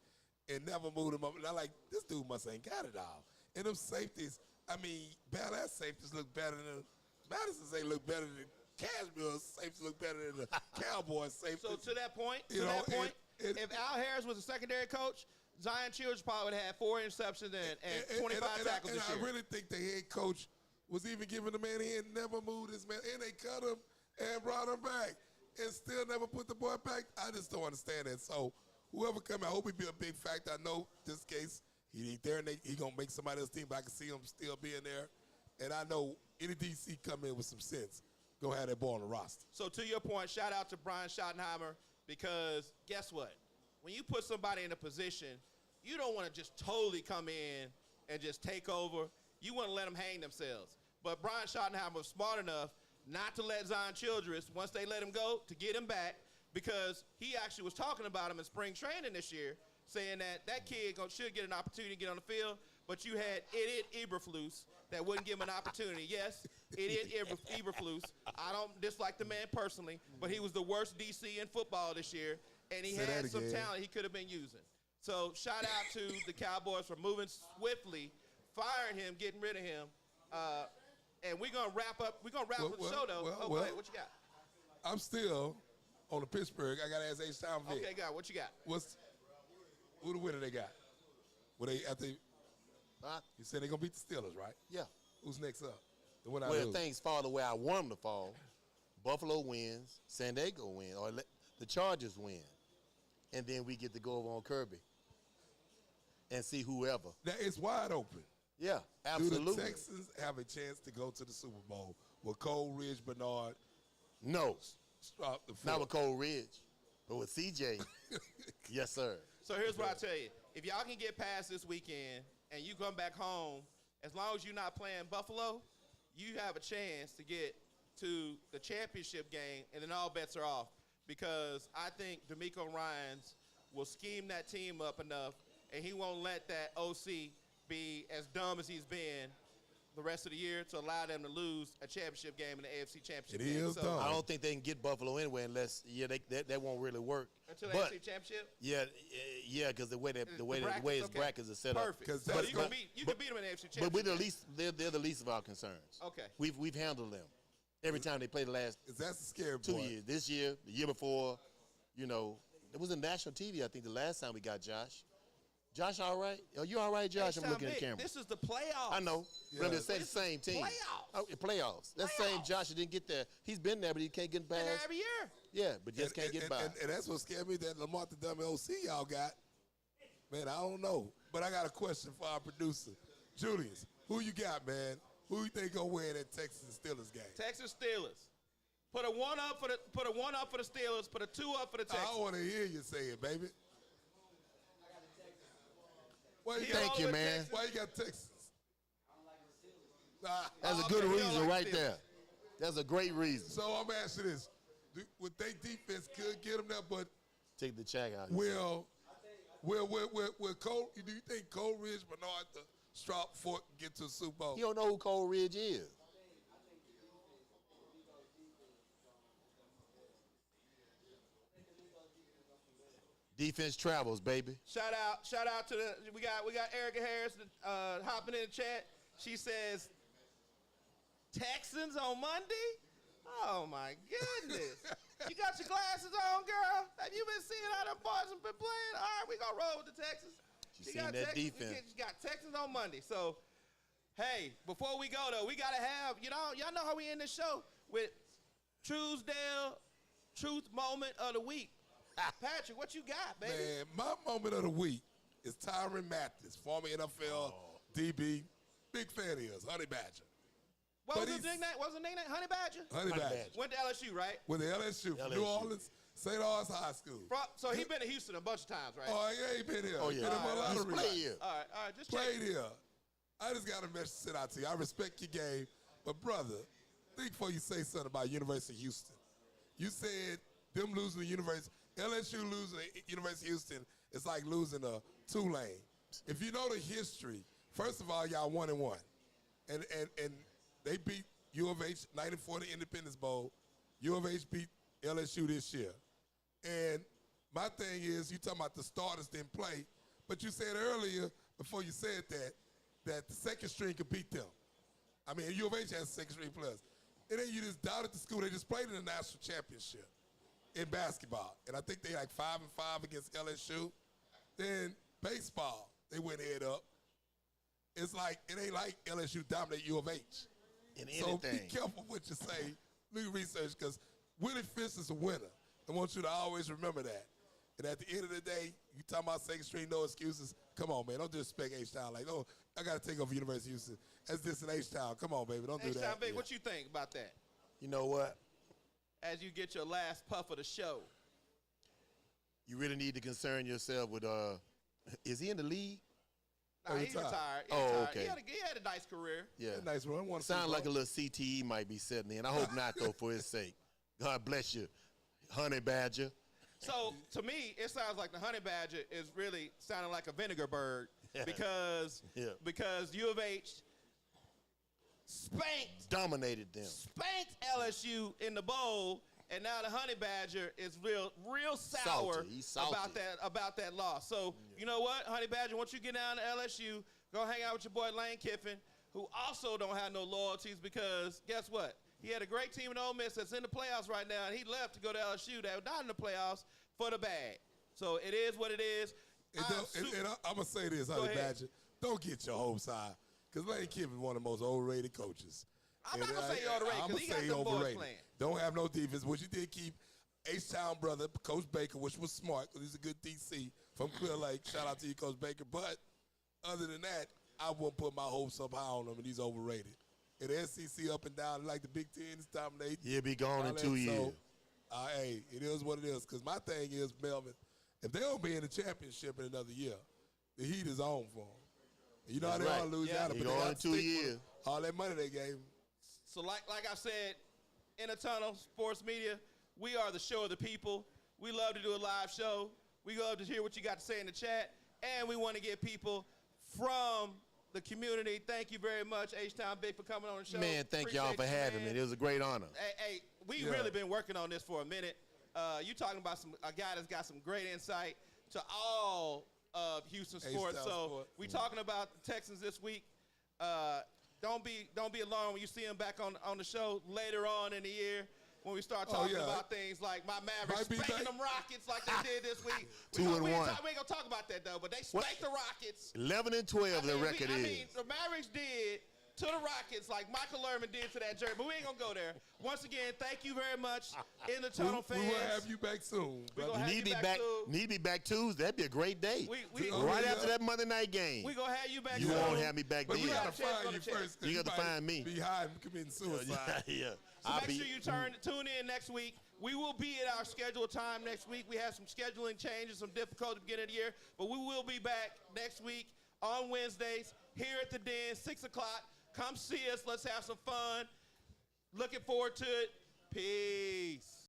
B: and never moved him up. And I'm like, this dude must ain't got it all. And them safeties, I mean, badass safeties look better than Madison's. They look better than Cashmere safeties. Look better than the Cowboys safeties.
A: So to that point,
B: You know,
A: if Al Harris was a secondary coach, Zion Childress probably would have had 4 interceptions and 25 tackles this year.
B: I really think the head coach was even giving the man, he had never moved his man, and they cut him and brought him back and still never put the boy back. I just don't understand that. So whoever come, I hope he be a big factor. I know this case, he ain't there, and he going to make somebody else's team, but I can see him still being there. And I know any DC come in with some sense, go have that ball on the roster.
A: So to your point, shout out to Brian Schottenheimer, because guess what? When you put somebody in a position, you don't want to just totally come in and just take over. You want to let them hang themselves. But Brian Schottenheimer was smart enough not to let Zion Childress, once they let him go, to get him back, because he actually was talking about him in spring training this year, saying that kid should get an opportunity to get on the field, but you had idiot Eberflus that wouldn't give him an opportunity. Yes, idiot Eberflus. I don't dislike the man personally, but he was the worst DC in football this year, and he
B: Say
A: had
B: that
A: some
B: again.
A: talent he could have been using. So shout out to the Cowboys for moving swiftly, firing him, getting rid of him. And we're going to wrap up. We're going to wrap up the show, though. Go ahead. What you got?
B: I'm still on the Pittsburgh. I got to ask H-Town Vic.
A: Okay, God, what you got?
B: Who the winner they got?
C: Huh?
B: You said they're going to beat the Steelers, right?
C: Yeah.
B: Who's next up? The winner
C: Well, things fall the way I want them to fall. Buffalo wins, San Diego wins, or the Chargers win. And then we get to go over on Kirby and see whoever.
B: Now, it's wide open.
C: Yeah,
B: Do
C: absolutely.
B: the Texans have a chance to go to the Super Bowl with Cole Ridge Bernard?
C: No,
B: Strop the
C: not
B: floor?
C: with Cole Ridge, but with CJ. Yes, sir.
A: So here's what I tell you. If y'all can get past this weekend and you come back home, as long as you're not playing Buffalo, you have a chance to get to the championship game, and then all bets are off. Because I think DeMeco Ryans will scheme that team up enough, and he won't let that OC be as dumb as he's been the rest of the year to allow them to lose a championship game in the AFC Championship
B: It
A: game.
B: is dumb.
C: I don't think they can get Buffalo anyway unless that won't really work.
A: Until the
C: but
A: AFC Championship?
C: yeah, because the way his
A: okay.
C: brackets are set up.
A: Perfect.
B: 'Cause
A: So
B: that's-
A: you can beat them in the AFC Championship.
C: But we're the
A: game.
C: least. They're the least of our concerns.
A: Okay.
C: We've handled them every time they play the last
B: That's the scary
C: 2
B: part.
C: years. This year, the year before, it was on national TV. I think the last time we got Josh. Josh, all right? Are you all right, Josh? I'm
A: H-Town
C: looking at the
A: Vic,
C: camera.
A: This is the playoffs.
C: I know. But I'm
B: Yeah.
C: just saying the same team.
A: Playoffs.
C: Oh, playoffs. That's the same
A: Playoffs.
C: Josh that didn't get there. He's been there, but he can't get
A: They're there
C: past.
A: every year.
C: Yeah, but just can't get by.
B: And that's what scared me, that Lamar the dummy OC y'all got. Man, I don't know. But I got a question for our producer. Julius, who you got, man? Who you think gonna win that Texas Steelers game?
A: Texas Steelers. Put a 1 up for the Steelers. Put a 2 up for the Texans.
B: I want to hear you say it, baby. Why you
C: Thank you, man.
A: Texas.
B: Why you got Texas?
C: That's a
A: Okay,
C: good
A: you don't
C: reason
A: like
C: right
A: Steelers.
C: there. That's a great reason.
B: So I'm asking this. Would they defense could get them there, but
C: Take the check out.
B: will Cole, do you think Coleridge, Bernard, the Strop Fort get to the Super Bowl?
C: You don't know who Cole Ridge is. Defense travels, baby.
A: Shout out to we got Erica Harris hopping in the chat. She says Texans on Monday. Oh my goodness! You got your glasses on, girl. Have you been seeing how them boys have been playing? All right, we gonna roll with the Texans.
C: She seen that defense.
A: She got Texans on Monday. So, hey, before we go though, we gotta have y'all know how we end the show with Truesdale Truth Moment of the Week. Patrick, what you got, baby?
B: Man, my moment of the week is Tyrann Matthews, former NFL DB. Big fan of his, Honey Badger.
A: What was
B: But
A: his nickname? What was his nickname? Honey Badger?
B: Honey Badger.
C: Badger.
A: Went to LSU, right?
B: With the LSU, from New
C: LSU.
B: Orleans, St. Lawrence High School.
A: So he been to Houston a bunch of times, right?
B: Oh, yeah, he been here.
C: Oh, yeah.
B: Been in my
C: He's
B: lottery.
C: played here.
A: All right, just
B: Played
A: check.
B: here. I just got a message to send out to you. I respect your game, but brother, think before you say something about University of Houston. You said them losing the LSU losing the University of Houston is like losing a Tulane. If you know the history, first of all, y'all 1-1, and they beat U of H 94 the Independence Bowl. U of H beat LSU this year, and my thing is, you talking about the starters didn't play, but you said earlier before you said that the second string could beat them. I mean, U of H has second string players. And then you just doubted the school. They just played in the national championship in basketball. And I think they like 5-5 against LSU. Then baseball, they went head up. It's like, it ain't like LSU dominate U of H.
C: In
B: So be
C: anything.
B: careful what you say. Do research, because Willie Fisk is a winner. I want you to always remember that. And at the end of the day, you talking about second string, no excuses. Come on, man. Don't disrespect H-Town. Like, oh, I got to take over University of Houston. That's this in H-Town. Come on, baby. Don't do
A: H-Town
B: that.
A: Big, what you think about that?
C: You know what?
A: As you get your last puff of the show.
C: You really need to concern yourself with, is he in the league?
A: Nah, he
B: retired.
A: retired. He
C: Oh,
A: retired.
C: okay.
A: He had a nice career.
C: Yeah.
B: Nice run. One
C: Sound like a little CTE might be setting in. I hope not, though, for his sake. God bless you, Honey Badger.
A: So to me, it sounds like the Honey Badger is really sounding like a vinegar bird because U of H
C: Dominated them.
A: spanked LSU in the bowl, and now the Honey Badger is real sour
C: Salty. He's salty.
A: about that loss. So you know what, Honey Badger, once you get down to LSU, go hang out with your boy Lane Kiffin, who also don't have no loyalties because guess what? He had a great team in Ole Miss that's in the playoffs right now, and he left to go to LSU. They're not in the playoffs for the bag. So it is what it is.
B: And I'm going to say this,
A: Go
B: Honey
A: ahead.
B: Badger. Don't get your hopes high, because Lane Kiffin is one of the most overrated coaches.
A: I'm not going to say you're overrated because he got them boys playing.
B: Don't have no defense, which you did keep H-Town brother, Coach Baker, which was smart because he's a good DC from Clear Lake. Shout out to you, Coach Baker. But other than that, I wouldn't put my hopes up high on him, and he's overrated. And the SEC up and down, like the Big Ten is dominating.
C: He'll be gone in 2 years.
B: Hey, it is what it is. Because my thing is, Melvin, if they don't be in the championship in another year, the heat is on for them. You know how they
C: That's
B: all
C: right.
B: lose
A: Yeah.
B: out,
C: He
B: but they
C: gone
B: got
C: in
B: to
C: 2
B: stick with
C: years.
B: them. All that money they gave him.
A: So like I said, in a tunnel, sports media, we are the show of the people. We love to do a live show. We love to hear what you got to say in the chat. And we want to get people from the community. Thank you very much, H-Town Big, for coming on the show.
C: Man, thank y'all for
A: Appreciate you,
C: having
A: man.
C: me. It was a great honor.
A: Hey, we
B: Yeah.
A: really been working on this for a minute. You talking about a guy that's got some great insight to all of Houston sports.
B: H-Town
A: So
B: sport.
A: we talking about the Texans this week. Don't be alarmed when you see him back on the show later on in the year when we start talking
B: yeah.
A: about things like my Mavericks
B: Might be
A: spanking
B: back.
A: them Rockets like they did this week.
C: 2-1.
A: We ain't gonna talk about that though, but they spanked the Rockets.
C: 11-12, the record
A: I
C: is.
A: mean, the Mavericks did to the Rockets like Michael Irvin did to that jersey. But we ain't going to go there. Once again, thank you very much, In the Tunnel fans.
B: We will have you back soon.
A: We
B: brother.
A: gonna have
C: Need
A: you
C: to be
A: back
C: back.
A: soon.
C: Need to be back Tuesday. That'd be a great day. Right
B: yeah.
C: after that Monday night game.
A: We going to have you back
C: You
A: soon.
C: won't have me back
B: But
C: then.
B: we got to
A: Chance,
B: find
A: go
B: you
A: to chance.
B: first. 'cause
C: You got to
B: might
C: find me.
B: Be hiding, committing suicide.
C: yeah.
A: So make sure you tune in next week. We will be at our scheduled time next week. We have some scheduling changes, some difficulty at the beginning of the year, but we will be back next week on Wednesdays here at the Den, 6 o'clock. Come see us. Let's have some fun. Looking forward to it. Peace.